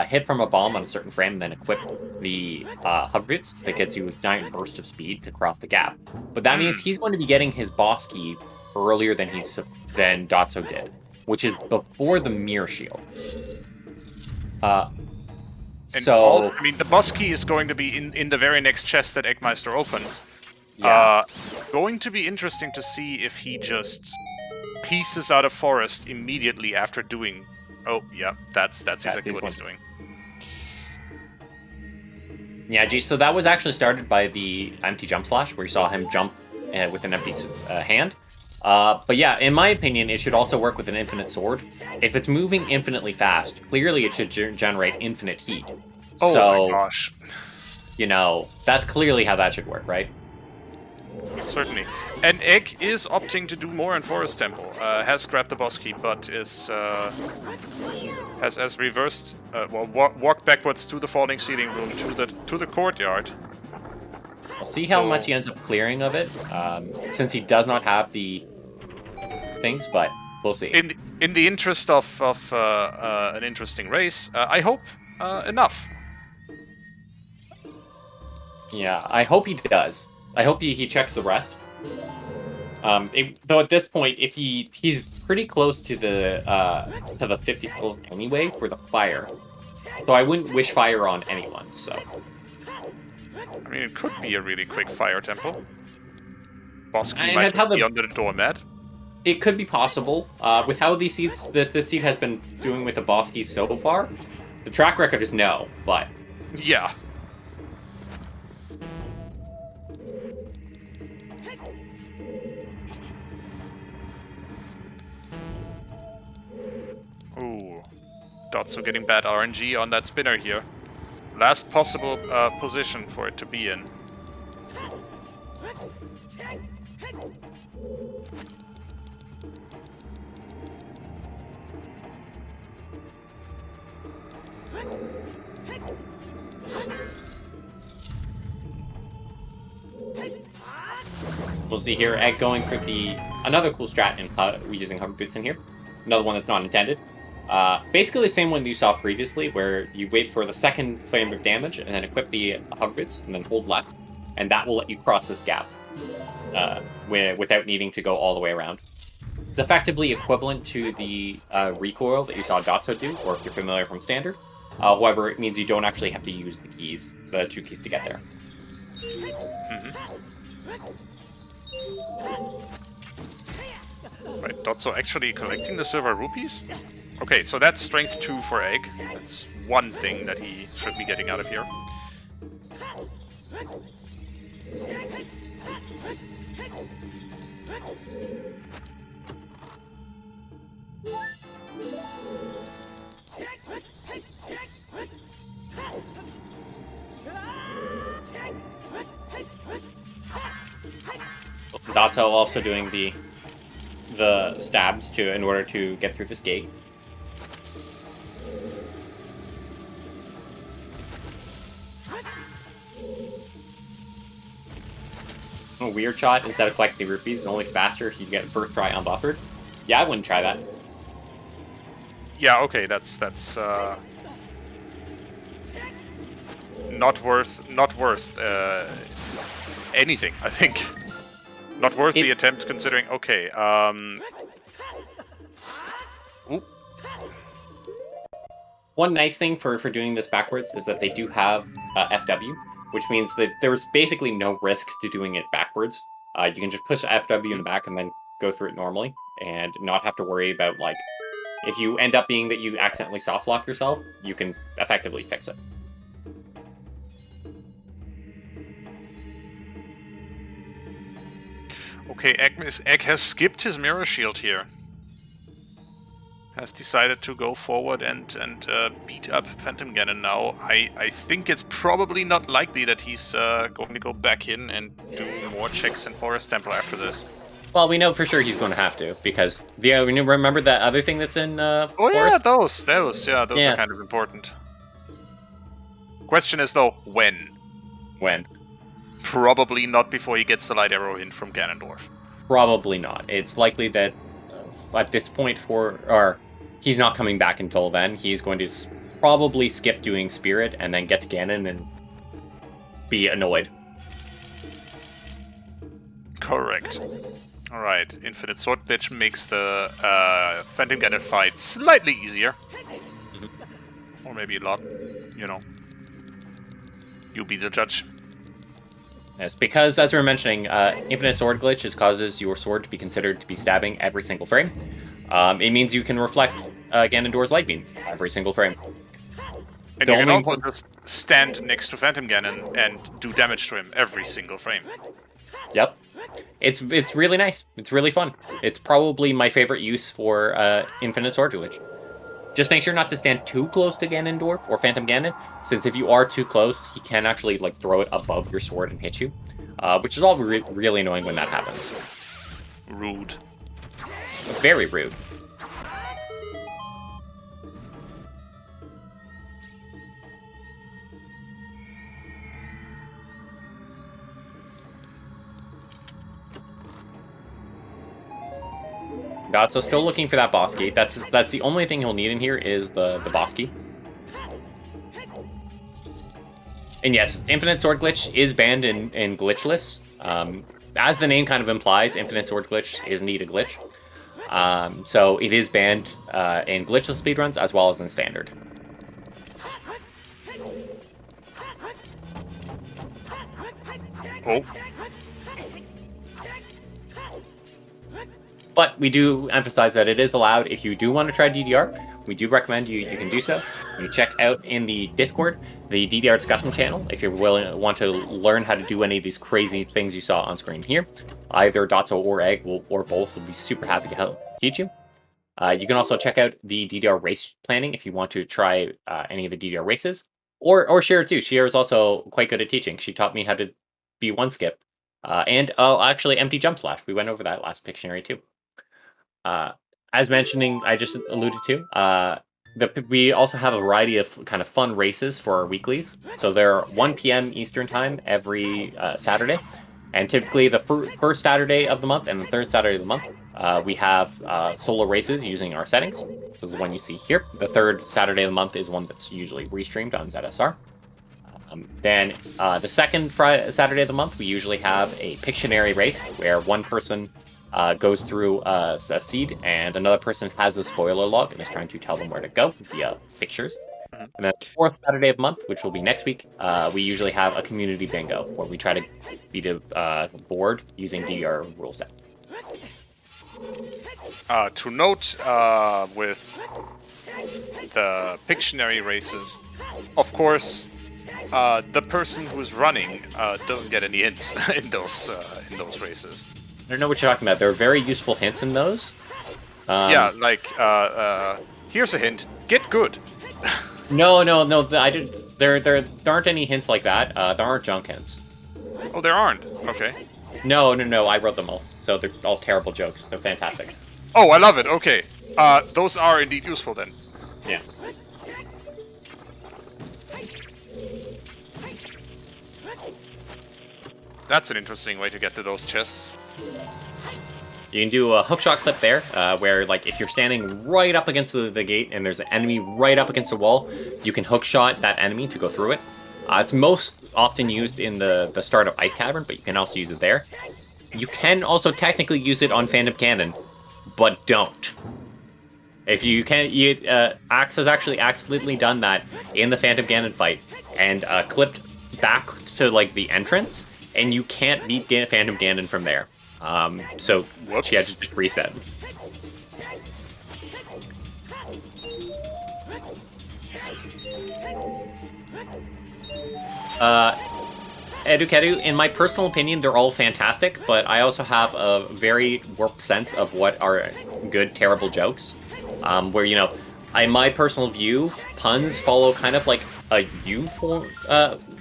hit from a bomb on a certain frame and then equip the hover boost that gets you a giant burst of speed to cross the gap. But that means he's going to be getting his boss key earlier than Dotso did, which is before the Mirror Shield. So, I mean, the boss key is going to be in the very next chest that Eggmeister opens. Yeah. Going to be interesting to see if he just pieces out of Forest immediately after doing Oh, yeah, that's exactly what he's doing. Yeah, geez, so that was actually started by the empty jump slash, where you saw him jump with an empty hand. But yeah, in my opinion, it should also work with an infinite sword. If it's moving infinitely fast, clearly it should generate infinite heat. Oh so, my gosh. You know, that's clearly how that should work, right? Certainly. And Egg is opting to do more in Forest Temple. Has grabbed the boss key, but is has reversed. Walked backwards to the falling ceiling room to the courtyard. We'll see how much he ends up clearing of it, since he does not have the things. But we'll see. In the interest of an interesting race, I hope enough. Yeah, I hope he does. I hope he checks the rest. Though at this point, if he's pretty close to the 50 skulls anyway for the fire, so I wouldn't wish fire on anyone. So, I mean, it could be a really quick fire temple. Boss key and might be under the doormat. It could be possible with how these seeds that this seed has been doing with the boss keys so far. The track record is no, but yeah. Ooh, Dotso getting bad RNG on that spinner here. Last possible position for it to be in. We'll see here. Egg going for another cool strat in using hover boots in here. Another one that's not intended. Basically the same one you saw previously, where you wait for the second frame of damage and then equip the hover boots and then hold left, and that will let you cross this gap without needing to go all the way around. It's effectively equivalent to the recoil that you saw Dotso do, or if you're familiar from Standard. However, it means you don't actually have to use the two keys to get there. Right, Dotso actually collecting the silver rupees? Okay, so that's strength 2 for Egg. That's one thing that he should be getting out of here. Dotso also doing the stabs in order to get through this gate. A weird shot, instead of collecting the rupees, is only faster if you get first try unbuffered. Yeah, I wouldn't try that. Yeah, okay, that's not worth anything, I think. Not worth the attempt, considering. Okay, Ooh. One nice thing for doing this backwards is that they do have FW, which means that there's basically no risk to doing it backwards. You can just push FW in the back and then go through it normally, and not have to worry about, like, if you end up being that you accidentally soft lock yourself, you can effectively fix it. Okay, Egg has skipped his mirror shield here. Has decided to go forward and beat up Phantom Ganon now. I think it's probably not likely that he's going to go back in and do more checks in Forest Temple after this. Well, we know for sure he's going to have to, because remember that other thing that's in Oh Forest? yeah, those are kind of important. Question is though, when? When? Probably not before he gets the light arrow in from Ganondorf. Probably not. It's likely that at this point he's not coming back until then. He's going to probably skip doing Spirit and then get to Ganon and be annoyed. Correct. Alright, Infinite Sword Glitch makes the Phantom Ganon fight slightly easier. Or maybe a lot, you know. You be the judge. Yes, because, as we were mentioning, Infinite Sword Glitch causes your sword to be considered to be stabbing every single frame. It means you can reflect Ganondorf's Light Beam every single frame. And you can also just stand next to Phantom Ganon and do damage to him every single frame. Yep. It's really nice. It's really fun. It's probably my favorite use for Infinite Sword Glitch. Just make sure not to stand too close to Ganondorf or Phantom Ganon, since if you are too close, he can actually like throw it above your sword and hit you, which is all really annoying when that happens. Rude. Very rude. So still looking for that boss key. That's the only thing he'll need in here is the boss key. And yes, Infinite Sword Glitch is banned in Glitchless. As the name kind of implies, Infinite Sword Glitch is indeed a glitch. So it is banned in Glitchless speedruns as well as in Standard. Oh. But we do emphasize that it is allowed. If you do want to try DDR, we do recommend you can do so. You check out in the Discord, the DDR discussion channel, if you're want to learn how to do any of these crazy things you saw on screen here. Either Dotso or Egg or both will be super happy to help teach you. You can also check out the DDR race planning if you want to try any of the DDR races. Or Shira too. Shira is also quite good at teaching. She taught me how to be one skip. And actually empty jump slash. We went over that last Pictionary too. As mentioning, I just alluded to, we also have a variety of kind of fun races for our weeklies. So they're 1 p.m. Eastern time every Saturday. And typically the first Saturday of the month and the third Saturday of the month, we have solo races using our settings. This is the one you see here. The third Saturday of the month is one that's usually restreamed on ZSR. Then the second Saturday of the month, we usually have a Pictionary race where one person goes through a seed, and another person has a spoiler log and is trying to tell them where to go via pictures. And then the fourth Saturday of the month, which will be next week, we usually have a community bingo where we try to beat a board using DDR rule set. To note with the Pictionary races, of course, the person who's running doesn't get any hints in those races. I don't know what you're talking about. There are very useful hints in those. Yeah, like, here's a hint. Get good. No. I did. There aren't any hints like that. There aren't junk hints. Oh, there aren't. Okay. No. I wrote them all. So they're all terrible jokes. They're fantastic. Oh, I love it. Okay. Those are indeed useful then. Yeah. That's an interesting way to get to those chests. You can do a hookshot clip there, where like if you're standing right up against the gate and there's an enemy right up against the wall, you can hookshot that enemy to go through it. It's most often used in the start of Ice Cavern, but you can also use it there. You can also technically use it on Phantom Ganon, but don't. If you can, Axe has actually accidentally done that in the Phantom Ganon fight and clipped back to like the entrance, and you can't beat Phantom Ganon from there. So Whoops. She had to just reset. Edukedu, in my personal opinion, they're all fantastic, but I also have a very warped sense of what are good, terrible jokes. Where, you know, in my personal view, puns follow kind of like a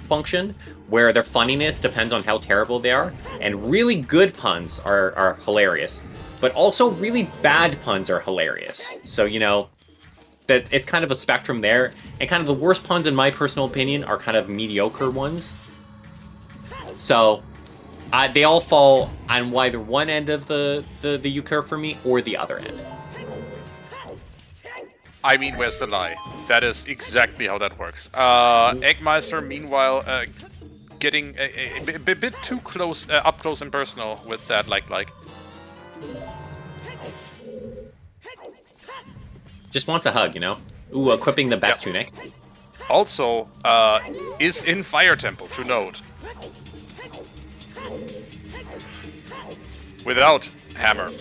function, where their funniness depends on how terrible they are, and really good puns are hilarious, but also really bad puns are hilarious. So, you know, that it's kind of a spectrum there, and kind of the worst puns, in my personal opinion, are kind of mediocre ones. So, they all fall on either one end of the U-curve for me, or the other end. I mean, where's the lie? That is exactly how that works. Eggmeister, meanwhile, getting a bit too close, up close and personal with that like. Just wants a hug, you know? Ooh, equipping the best tunic. Also, is in Fire Temple, to note. Without hammer.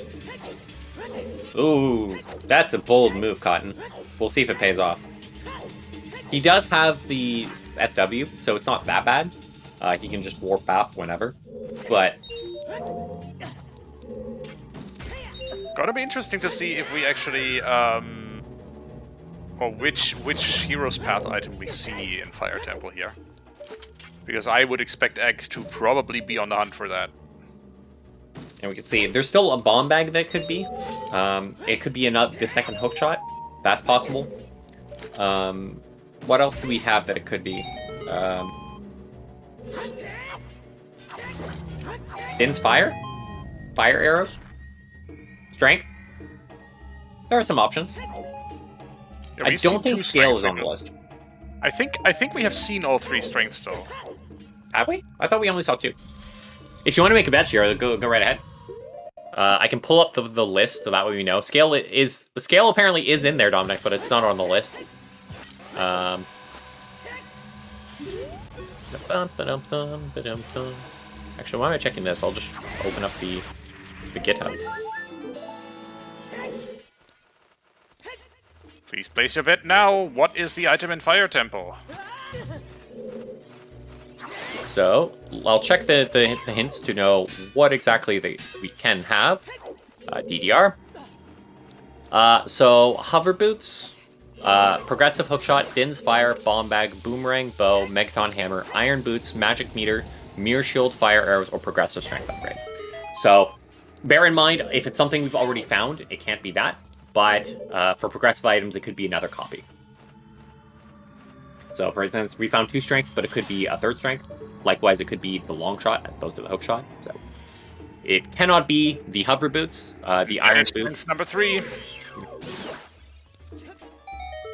Ooh. That's a bold move, Cotton. We'll see if it pays off. He does have the FW, so it's not that bad. He can just warp out whenever. But gonna be interesting to see if we actually, or which hero's path item we see in Fire Temple here. Because I would expect Egg to probably be on the hunt for that. and we can see there's still a bomb bag that could be. It could be the second hook shot. That's possible. What else do we have that it could be? Din's fire? Fire arrows? Strength? There are some options. Yeah, I don't think scale is on the list. I think we have seen all 3 strengths though. Have we? I thought we only saw 2. If you want to make a bet, Shiro, go right ahead. I can pull up the list so that way we know. The scale apparently is in there, Dominic, but it's not on the list. Actually, why am I checking this? I'll just open up the GitHub. Please place your bet now. What is the item in Fire Temple? So, I'll check the hints to know what exactly we can have. DDR. So, hover boots, progressive hookshot, Din's fire, bomb bag, boomerang, bow, megaton hammer, iron boots, magic meter, mirror shield, fire arrows, or progressive strength upgrade. So, bear in mind, if it's something we've already found, it can't be that. But for progressive items, it could be another copy. So, for instance, we found 2 strengths, but it could be a 3rd strength. Likewise, it could be the long shot as opposed to the hook shot. So, it cannot be the hover boots, the iron boots. Number 3.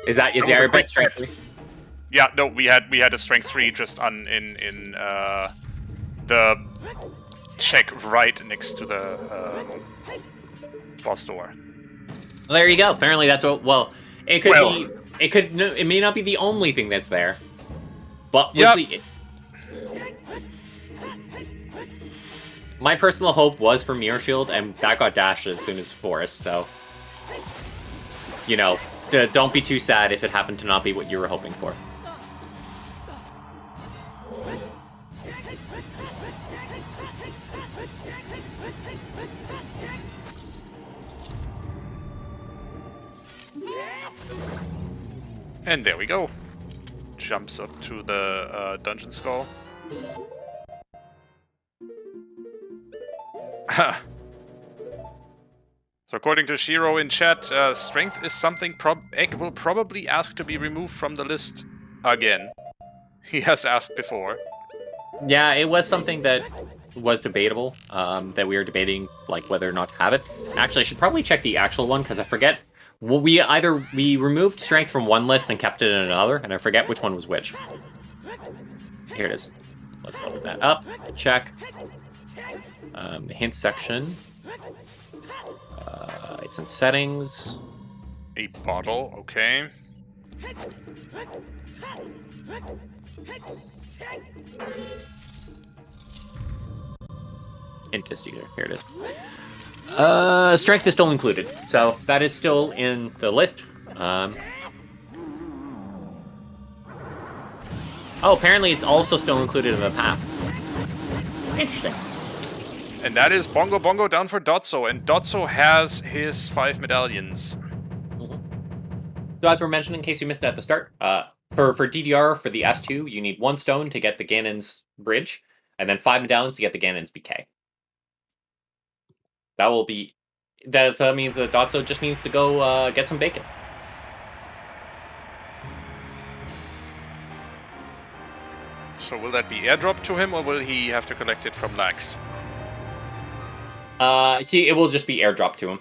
Is the iron boot strength 3? Yeah, no, we had a strength 3 just in the check right next to the boss door. Well, there you go. Apparently, that's what. Well, it could be. It could. It may not be the only thing that's there, but we'll see. My personal hope was for Mirror Shield, and that got dashed as soon as Forest. So, you know, don't be too sad if it happened to not be what you were hoping for. And there we go. Jumps up to the dungeon skull. So according to Shiro in chat, strength is something Egg will probably ask to be removed from the list again. He has asked before. Yeah, it was something that was debatable, that we were debating like whether or not to have it. Actually, I should probably check the actual one because I forget. Well, we removed strength from one list and kept it in another, and I forget which one was which. Here it is. Let's open that up. Check. The hint section. It's in settings. A bottle, okay. Hint is here. Here it is. Strength is still included, so that is still in the list. Oh, apparently it's also still included in the path. Interesting. And that is Bongo Bongo down for Dotso, and Dotso has his 5 medallions. So as we're mentioning, in case you missed it at the start, for DDR, for the S2, you need 1 stone to get the Ganon's bridge, and then 5 medallions to get the Ganon's BK. That will be... That means that Dotso just needs to go get some bacon. So will that be airdropped to him, or will he have to collect it from Lax? It will just be airdropped to him.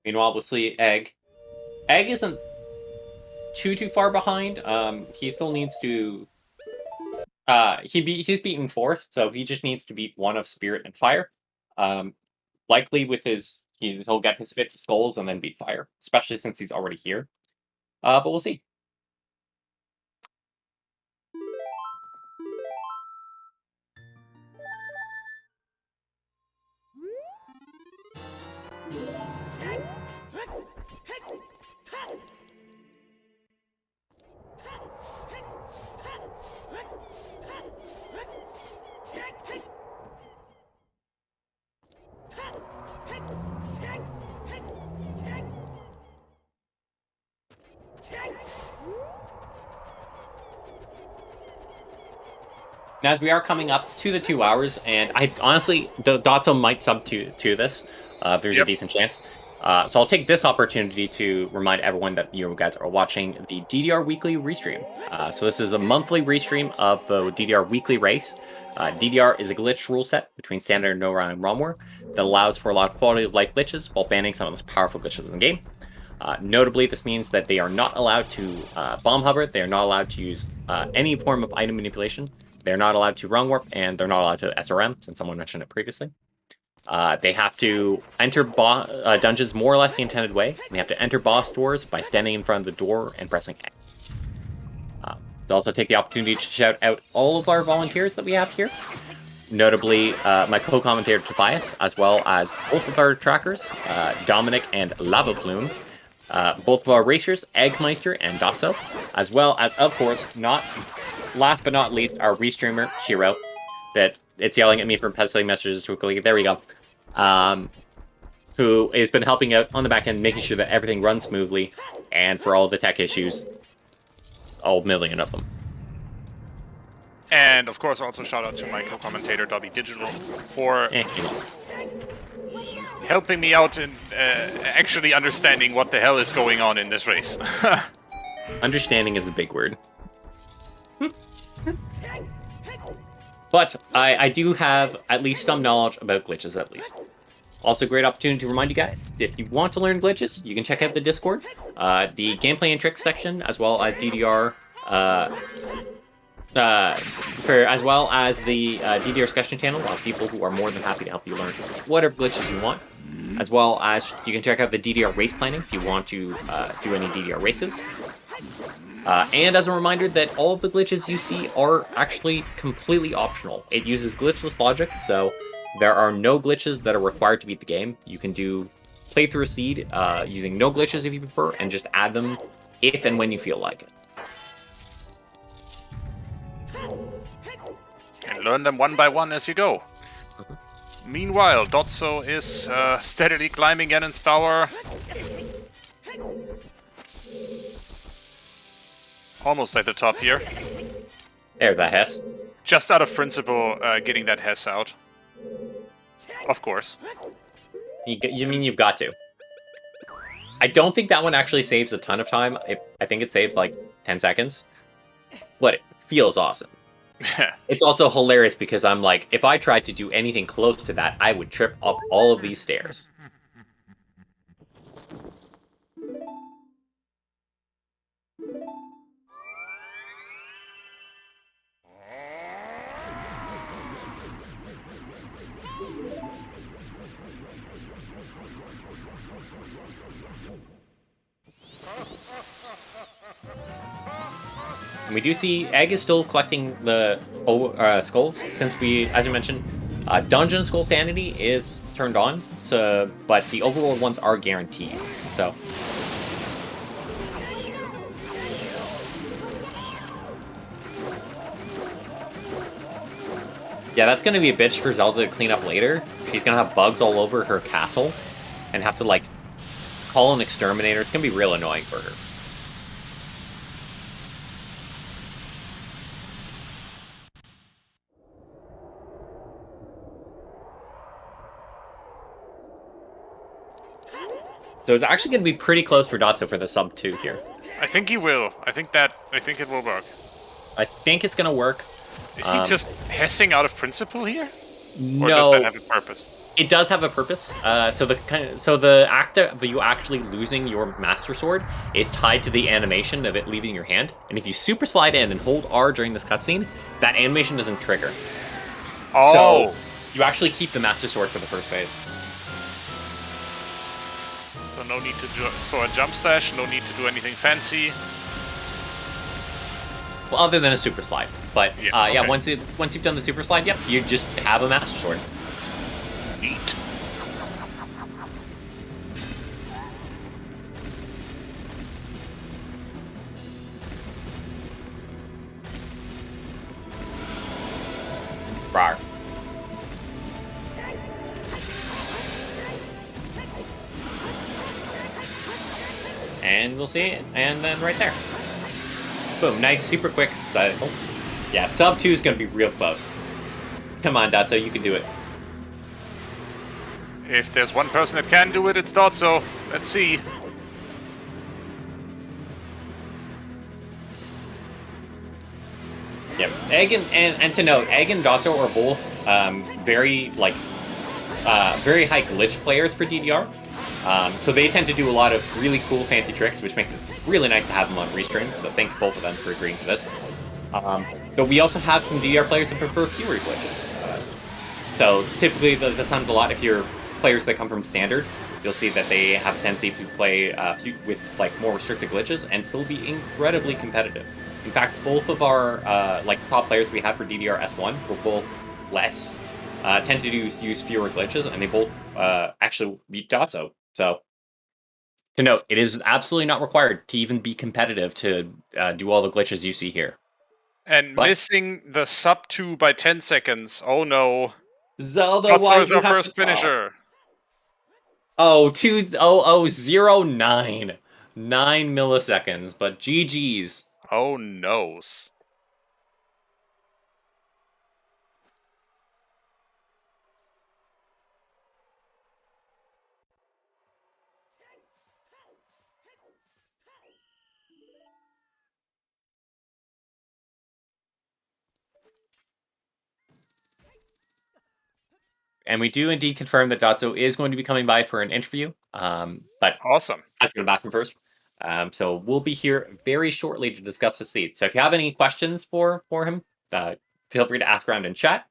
Meanwhile, we'll see Egg. Egg isn't too far behind. He still needs to... he's beaten Force, so he just needs to beat one of Spirit and Fire. Likely with his He'll get his 50 skulls and then beat Fire, especially since he's already here. But we'll see. Now, as we are coming up to the 2 hours, and I honestly, Dotso might sub to this. There's a decent chance. So I'll take this opportunity to remind everyone that you guys are watching the DDR Weekly Restream. So this is a monthly restream of the DDR Weekly race. DDR is a glitch rule set between standard and no-round ROMware that allows for a lot of quality of life glitches while banning some of the most powerful glitches in the game. Notably, this means that they are not allowed to bomb hover, they are not allowed to use any form of item manipulation, they're not allowed to run warp, and they're not allowed to SRM, since someone mentioned it previously. They have to enter dungeons more or less the intended way. They have to enter boss doors by standing in front of the door and pressing A. They also take the opportunity to shout out all of our volunteers that we have here. Notably, my co-commentator Tobias, as well as both of our trackers, Dominic and Lava Plume, both of our racers, Eggmeister and Dotso, as well as, of course, last but not least, our restreamer, Shiro, that it's yelling at me for penciling messages to a colleague. There we go. Who has been helping out on the back end, making sure that everything runs smoothly, and for all the tech issues, all million of them. And of course, also shout out to my co-commentator Dobby Digital for helping me out in actually understanding what the hell is going on in this race. Understanding is a big word. But I do have at least some knowledge about glitches, at least. Also, great opportunity to remind you guys, if you want to learn glitches, you can check out the Discord, the gameplay and tricks section, as well as DDR, as well as the DDR discussion channel of people who are more than happy to help you learn whatever glitches you want. As well as you can check out the DDR race planning if you want to do any DDR races. And as a reminder that all of the glitches you see are actually completely optional. It uses glitchless logic, so there are no glitches that are required to beat the game. You can do playthrough a seed using no glitches if you prefer, and just add them if and when you feel like it. And learn them one by one as you go. Meanwhile, Dotso is steadily climbing Ganon's tower. Almost at the top here. There's that Hess. Just out of principle, getting that Hess out. Of course. You mean you've got to? I don't think that one actually saves a ton of time. I think it saves like 10 seconds. But it feels awesome. It's also hilarious because I'm like, if I tried to do anything close to that, I would trip up all of these stairs. We do see Egg is still collecting the skulls, since we, as you mentioned, Dungeon Skull Sanity is turned on, so, but the overworld ones are guaranteed, so. Yeah, that's going to be a bitch for Zelda to clean up later. She's going to have bugs all over her castle, and have to, like, call an exterminator. It's going to be real annoying for her. So it's actually going to be pretty close for Dotso for the sub 2 here. I think he will. I think it will work. I think it's going to work. Is he just hessing out of principle here? No. Or does that have a purpose? It does have a purpose. So the act of you actually losing your Master Sword is tied to the animation of it leaving your hand. And if you super slide in and hold R during this cutscene, that animation doesn't trigger. Oh. So you actually keep the Master Sword for the first phase. no need to store a jump stash, no need to do anything fancy. Well, other than a super slide, but Yeah, yeah, okay. once you've done the super slide, yep, you just have a master sword. Neat. Rawr. And we'll see it, and then right there. Boom, nice, super quick. Oh. Yeah, sub 2 is going to be real close. Come on, Dotso, you can do it. If there's one person that can do it, it's Dotso. Let's see. Yep, Egg and to note, Egg and Dotso are both very high glitch players for DDR. So they tend to do a lot of really cool, fancy tricks, which makes it really nice to have them on Restream. So thank both of them for agreeing to this. But we also have some DDR players that prefer fewer glitches. So typically, this happens a lot if you're players that come from Standard. You'll see that they have a tendency to play with like more restricted glitches and still be incredibly competitive. In fact, both of our top players we had for DDR S1 were both less tend to use fewer glitches, and they both actually beat Dotso. So, to note, it is absolutely not required to even be competitive to do all the glitches you see here. And missing the sub 2 by 10 seconds. Oh no. Zelda, Dotso is our first finisher. Oh, 2:00:09. 9 milliseconds, but GG's. Oh noes. And we do indeed confirm that Dotso is going to be coming by for an interview. But awesome. Let's go to the bathroom first. So we'll be here very shortly to discuss the seat. So if you have any questions for him, feel free to ask around in chat.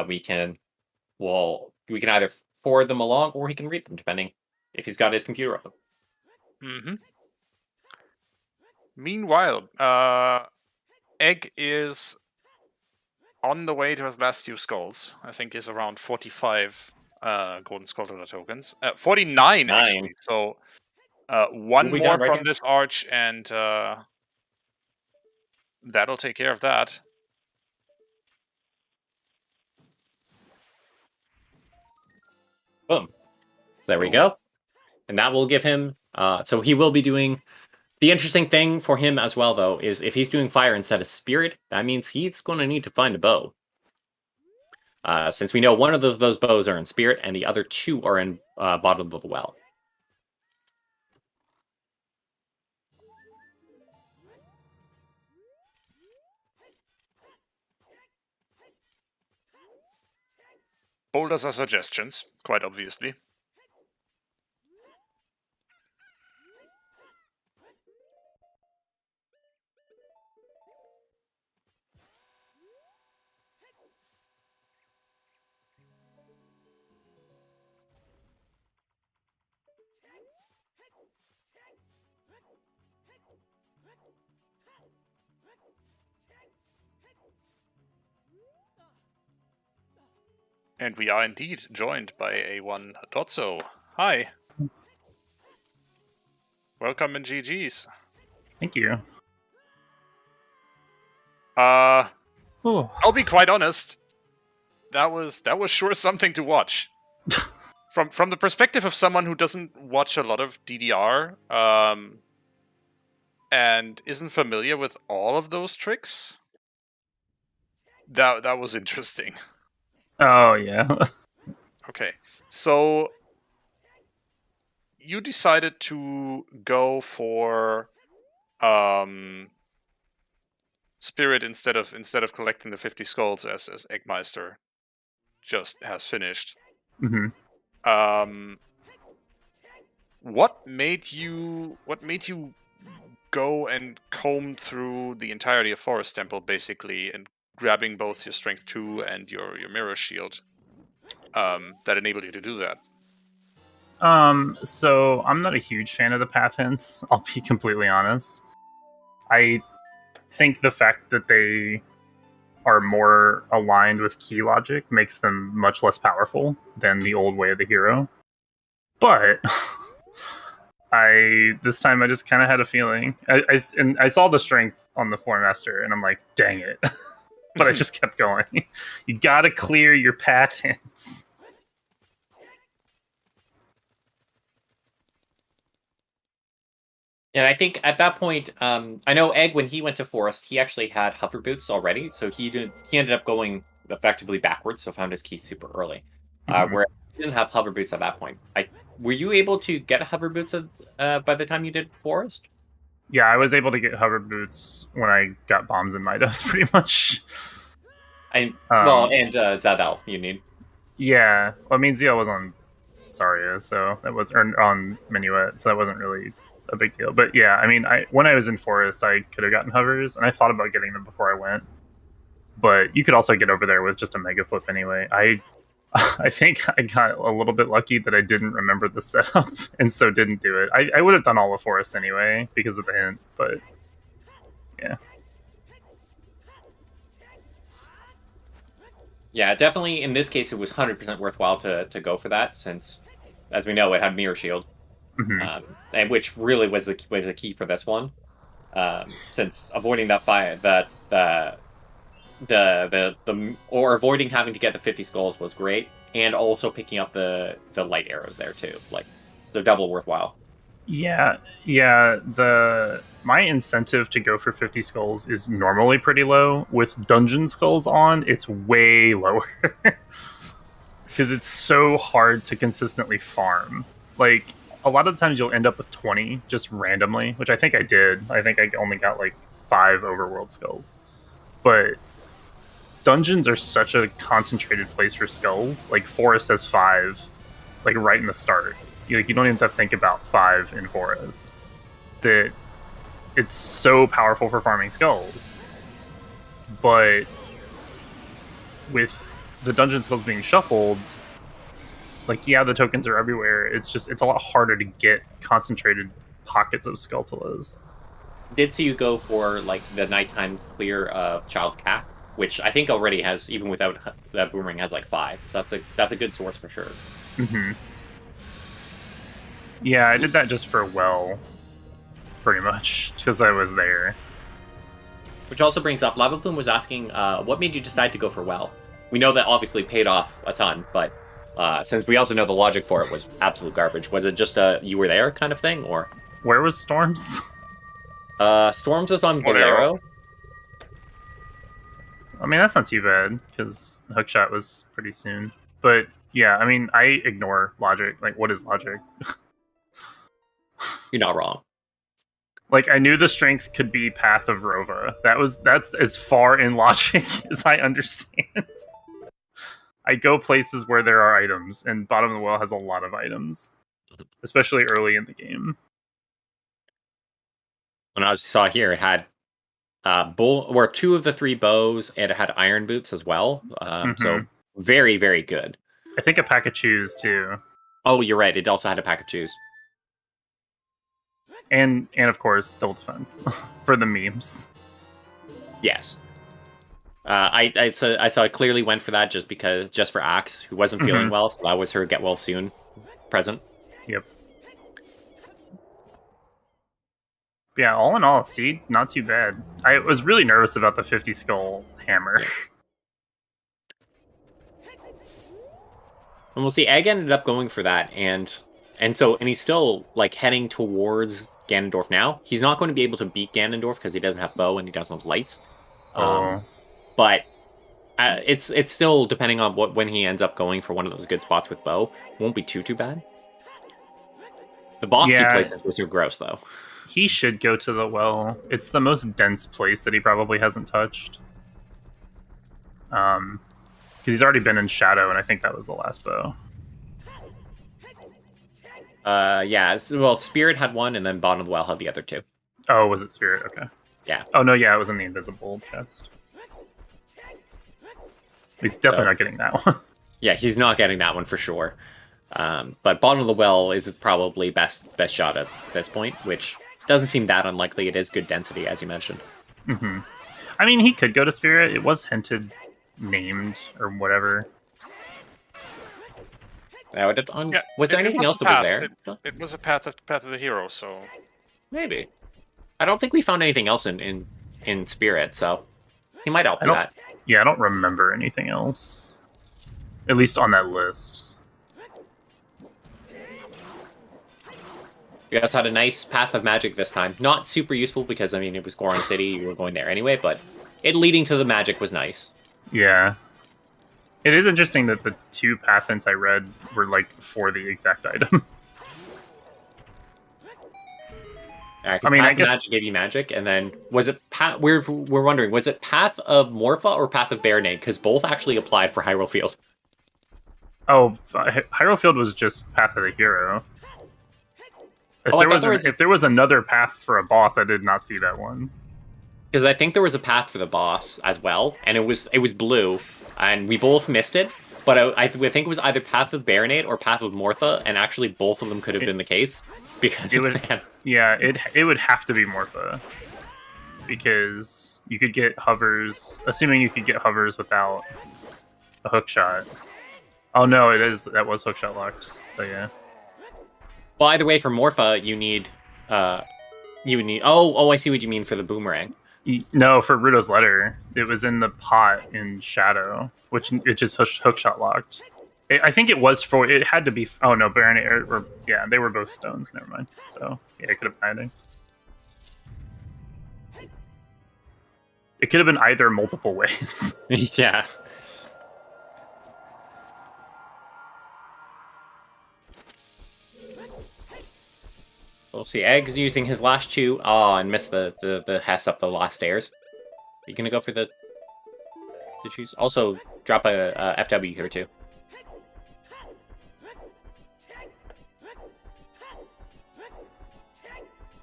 We can either forward them along or he can read them, depending if he's got his computer open. Mm-hmm. Meanwhile, Egg is on the way to his last few skulls. I think is around 45 golden skull tokens. 49 actually. So one more from this arch, and that'll take care of that. Boom. So there we go. And that will give him... so he will be doing... The interesting thing for him as well, though, is if he's doing fire instead of spirit, that means he's going to need to find a bow. Since we know one of those bows are in spirit, and the other two are in bottom of the well. Boulders are suggestions, quite obviously. And we are indeed joined by A1 Dotso. Hi. Welcome in GG's. Thank you. I'll be quite honest. That was sure something to watch. From the perspective of someone who doesn't watch a lot of DDR, and isn't familiar with all of those tricks. That was interesting. Oh yeah. Okay, so you decided to go for spirit instead of collecting the 50 skulls as Eggmeister just has finished. Mm-hmm. What made you go and comb through the entirety of Forest Temple basically, and grabbing both your Strength 2 and your Mirror Shield that enabled you to do that? So I'm not a huge fan of the path hints. I'll be completely honest. I think the fact that they are more aligned with key logic makes them much less powerful than the old way of the hero. But this time I just kind of had a feeling. I saw the strength on the Four Master, and I'm like, dang it. But I just kept going. You gotta clear your path hints. And I think at that point, I know Egg, when he went to Forest, he actually had hover boots already, so he ended up going effectively backwards, so found his key super early. Where he didn't have hover boots at that point. Were you able to get hover boots by the time you did Forest? Yeah, I was able to get hover boots when I got bombs and Midas, pretty much. And Zadel, you need. Yeah, well, I mean, Zeal was on Zarya, so that was on Minuet, so that wasn't really a big deal. But yeah, I mean, when I was in Forest, I could have gotten hovers, and I thought about getting them before I went. But you could also get over there with just a Mega Flip anyway. I think I got a little bit lucky that I didn't remember the setup, and so didn't do it. I would have done all of Forest anyway, because of the hint, but yeah. Yeah, definitely in this case, it was 100% worthwhile to go for that, since, as we know, it had Mirror Shield. And which really was the key for this one, since avoiding that fire, or avoiding having to get the 50 skulls was great, and also picking up the light arrows there too. Like, they're double worthwhile. Yeah. My incentive to go for 50 skulls is normally pretty low. With dungeon skulls on, it's way lower. Because it's so hard to consistently farm. Like, a lot of the times you'll end up with 20 just randomly, which I think I did. I think I only got like 5 overworld skulls. But dungeons are such a concentrated place for skulls. Like, Forest has 5, like, right in the start. You don't even have to think about 5 in Forest. That it's so powerful for farming skulls. But with the dungeon skulls being shuffled, like, yeah, the tokens are everywhere. It's a lot harder to get concentrated pockets of Skulltulas. Did see you go for, like, the nighttime clear of Child Cat, which I think already has, even without that Boomerang, has like 5. So that's a good source for sure. Yeah, I did that just for Well, pretty much, because I was there. Which also brings up, Lava Plume was asking, what made you decide to go for Well? We know that obviously paid off a ton, but since we also know the logic for it was absolute garbage, was it just a you were there kind of thing, or? Where was Storms? Storms was on Bolero. I mean, that's not too bad, because Hookshot was pretty soon. But yeah, I mean, I ignore logic. Like, what is logic? You're not wrong. Like, I knew the strength could be Path of Rova. That's as far in logic as I understand. I go places where there are items, and Bottom of the Well has a lot of items, especially early in the game. When I saw here, it had 2 of the 3 bows, and it had iron boots as well. So very, very good. I think a pack of chews too. Oh, you're right. It also had a pack of chews. And of course, still defense for the memes. Yes. I saw it clearly went for that just for Axe, who wasn't feeling well, so that was her get well soon present. Yep. Yeah, all in all, Seed, not too bad. I was really nervous about the 50 skull hammer. And we'll see, Egg ended up going for that, and he's still, like, heading towards Ganondorf now. He's not going to be able to beat Ganondorf because he doesn't have bow and he doesn't have lights. But it's still, depending on when he ends up going for one of those good spots with bow, won't be too bad. The Bosky places were so gross, though. He should go to the Well. It's the most dense place that he probably hasn't touched. Because he's already been in Shadow, and I think that was the last bow. Yeah. Well, Spirit had one, and then Bottom of the Well had the other 2. Oh, was it Spirit? Okay. Yeah. Oh, no, yeah, it was in the invisible chest. He's definitely not getting that one. Yeah, he's not getting that one for sure. But bottom of the well is probably best shot at this point, which doesn't seem that unlikely. It is good density, as you mentioned. Mm-hmm. I mean, he could go to Spirit. It was hinted, named, or whatever. Now, was there anything else that was there? It was a path of the hero, so maybe. I don't think we found anything else in Spirit, so he might opt for that. Yeah, I don't remember anything else, at least on that list. We also had a nice Path of Magic this time. Not super useful because, I mean, it was Goron City, you were going there anyway, but it leading to the magic was nice. Yeah. It is interesting that the 2 path hints I read were, like, for the exact item. I mean, I guess Magic gave you magic, and then was it we're wondering, was it Path of Morpha or Path of Baronade? Because both actually applied for Hyrule Field. Oh, Hyrule Field was just Path of the Hero. If there was another path for a boss, I did not see that one. Because I think there was a path for the boss as well, and it was blue, and we both missed it. But I think it was either Path of Baronade or Path of Morpha, and actually both of them could have been the case. Because it would have to be Morpha, because you could get hovers, assuming you could get hovers without a hook shot. Oh no, that was hook shot locked. So yeah. Well, either way, for Morpha, you need. Oh, I see what you mean for the boomerang. No, for Ruto's letter, it was in the pot in Shadow, which it just hookshot locked. I think it was for. It had to be. Oh no, Baron or yeah, they were both stones. Never mind. So yeah, it could have been either. It could have been either multiple ways. Yeah. We'll see. Egg's using his last chew. Oh, and missed the Hess up the last stairs. Are you gonna go for the choose? Also, drop a FW here too.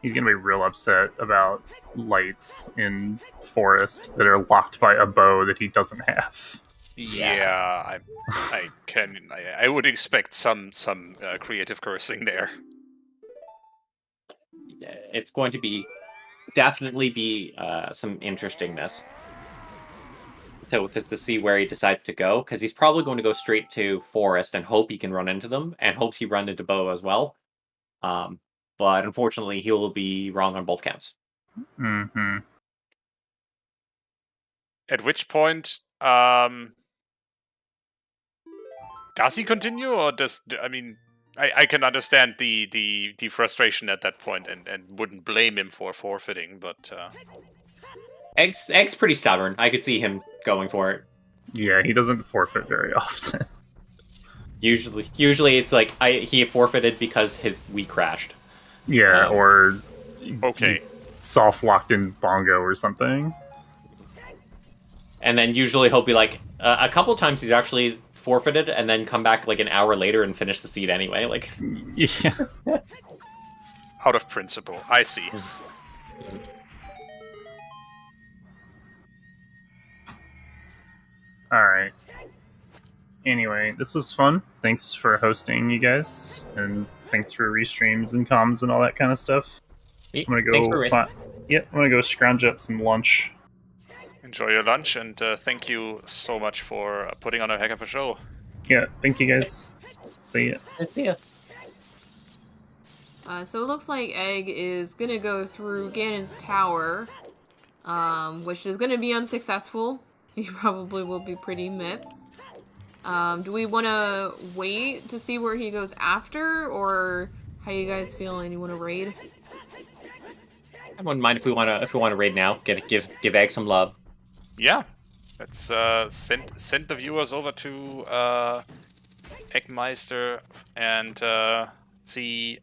He's gonna be real upset about lights in forest that are locked by a bow that he doesn't have. Yeah, I would expect some creative cursing there. It's going to definitely be some interestingness to see where he decides to go, because he's probably going to go straight to forest and hope he can run into them, and hopes he run into bow as well. But unfortunately, he will be wrong on both counts. Mm-hmm. At which point, does he continue, or I can understand the frustration at that point, and wouldn't blame him for forfeiting, but Egg's pretty stubborn. I could see him going for it. Yeah, he doesn't forfeit very often. Usually it's like he forfeited because we crashed. Yeah, or okay, soft locked in bongo or something. And then usually he'll be like, a couple times he's actually forfeited and then come back like an hour later and finish the seed anyway. Like, yeah, out of principle. I see. All right. Anyway, this was fun. Thanks for hosting, you guys, and thanks for restreams and comms and all that kind of stuff. I'm gonna go. I'm gonna go scrounge up some lunch. Enjoy your lunch, and thank you so much for putting on a heck of a show. Yeah, thank you guys. See ya. See ya. So it looks like Egg is gonna go through Ganon's tower, which is gonna be unsuccessful. He probably will be pretty mip. Do we want to wait to see where he goes after, or how you guys feeling? You want to raid? I wouldn't mind if we want to raid now. Give Egg some love. Yeah, let's send the viewers over to Eggmeister and see.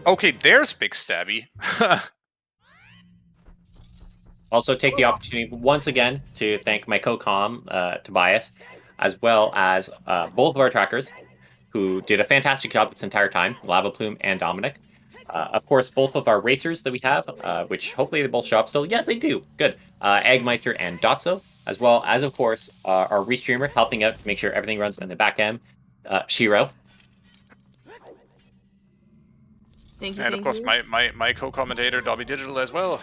Okay, there's Big Stabby. Also, take the opportunity once again to thank my co-com, Tobias, as well as both of our trackers, who did a fantastic job this entire time, Lava Plume and Dominic. Of course, both of our racers that we have, which hopefully they both show up still. Yes, they do. Good. Eggmeister and Dotso, as well as, of course, our restreamer helping out to make sure everything runs in the back end. Shiro. Thank you. And thank of course, you. my co-commentator, Dobby Digital, as well.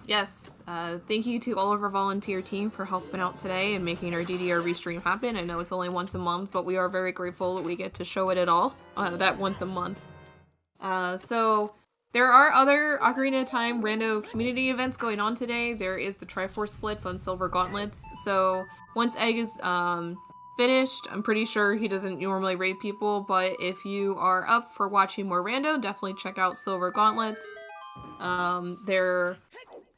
Yes, thank you to all of our volunteer team for helping out today and making our DDR restream happen. I know it's only once a month, but we are very grateful that we get to show it at all, that once a month. So, there are other Ocarina of Time rando community events going on today. There is the Triforce Splits on Silver Gauntlets, so once Egg is finished, I'm pretty sure he doesn't normally raid people, but if you are up for watching more rando, definitely check out Silver Gauntlets. There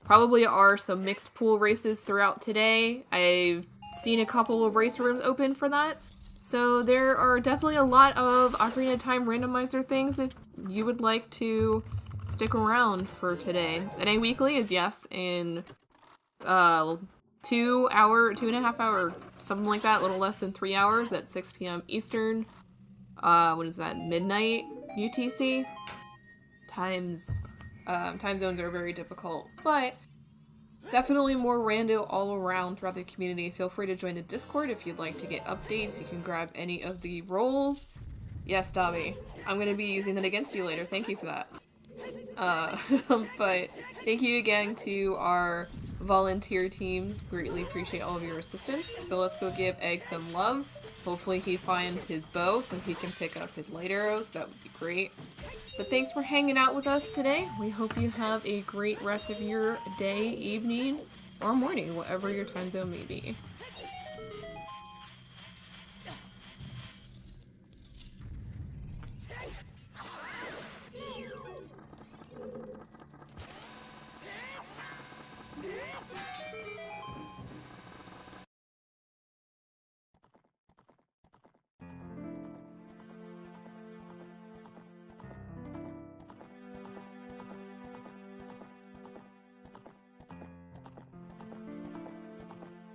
probably are some mixed pool races throughout today. I've seen a couple of race rooms open for that. So there are definitely a lot of Ocarina of Time randomizer things that you would like to stick around for today. NA Weekly is, yes, in 2.5 hour, something like that, a little less than 3 hours at 6 p.m. Eastern. What is that, midnight UTC? Time zones are very difficult, but definitely more rando all around throughout the community. Feel free to join the Discord if you'd like to get updates. You can grab any of the roles. Yes, Dobby, I'm going to be using that against you later. Thank you for that. But thank you again to our volunteer teams. Greatly appreciate all of your assistance. So let's go give Egg some love. Hopefully he finds his bow so he can pick up his light arrows. That would be great. But thanks for hanging out with us today. We hope you have a great rest of your day, evening, or morning, whatever your time zone may be.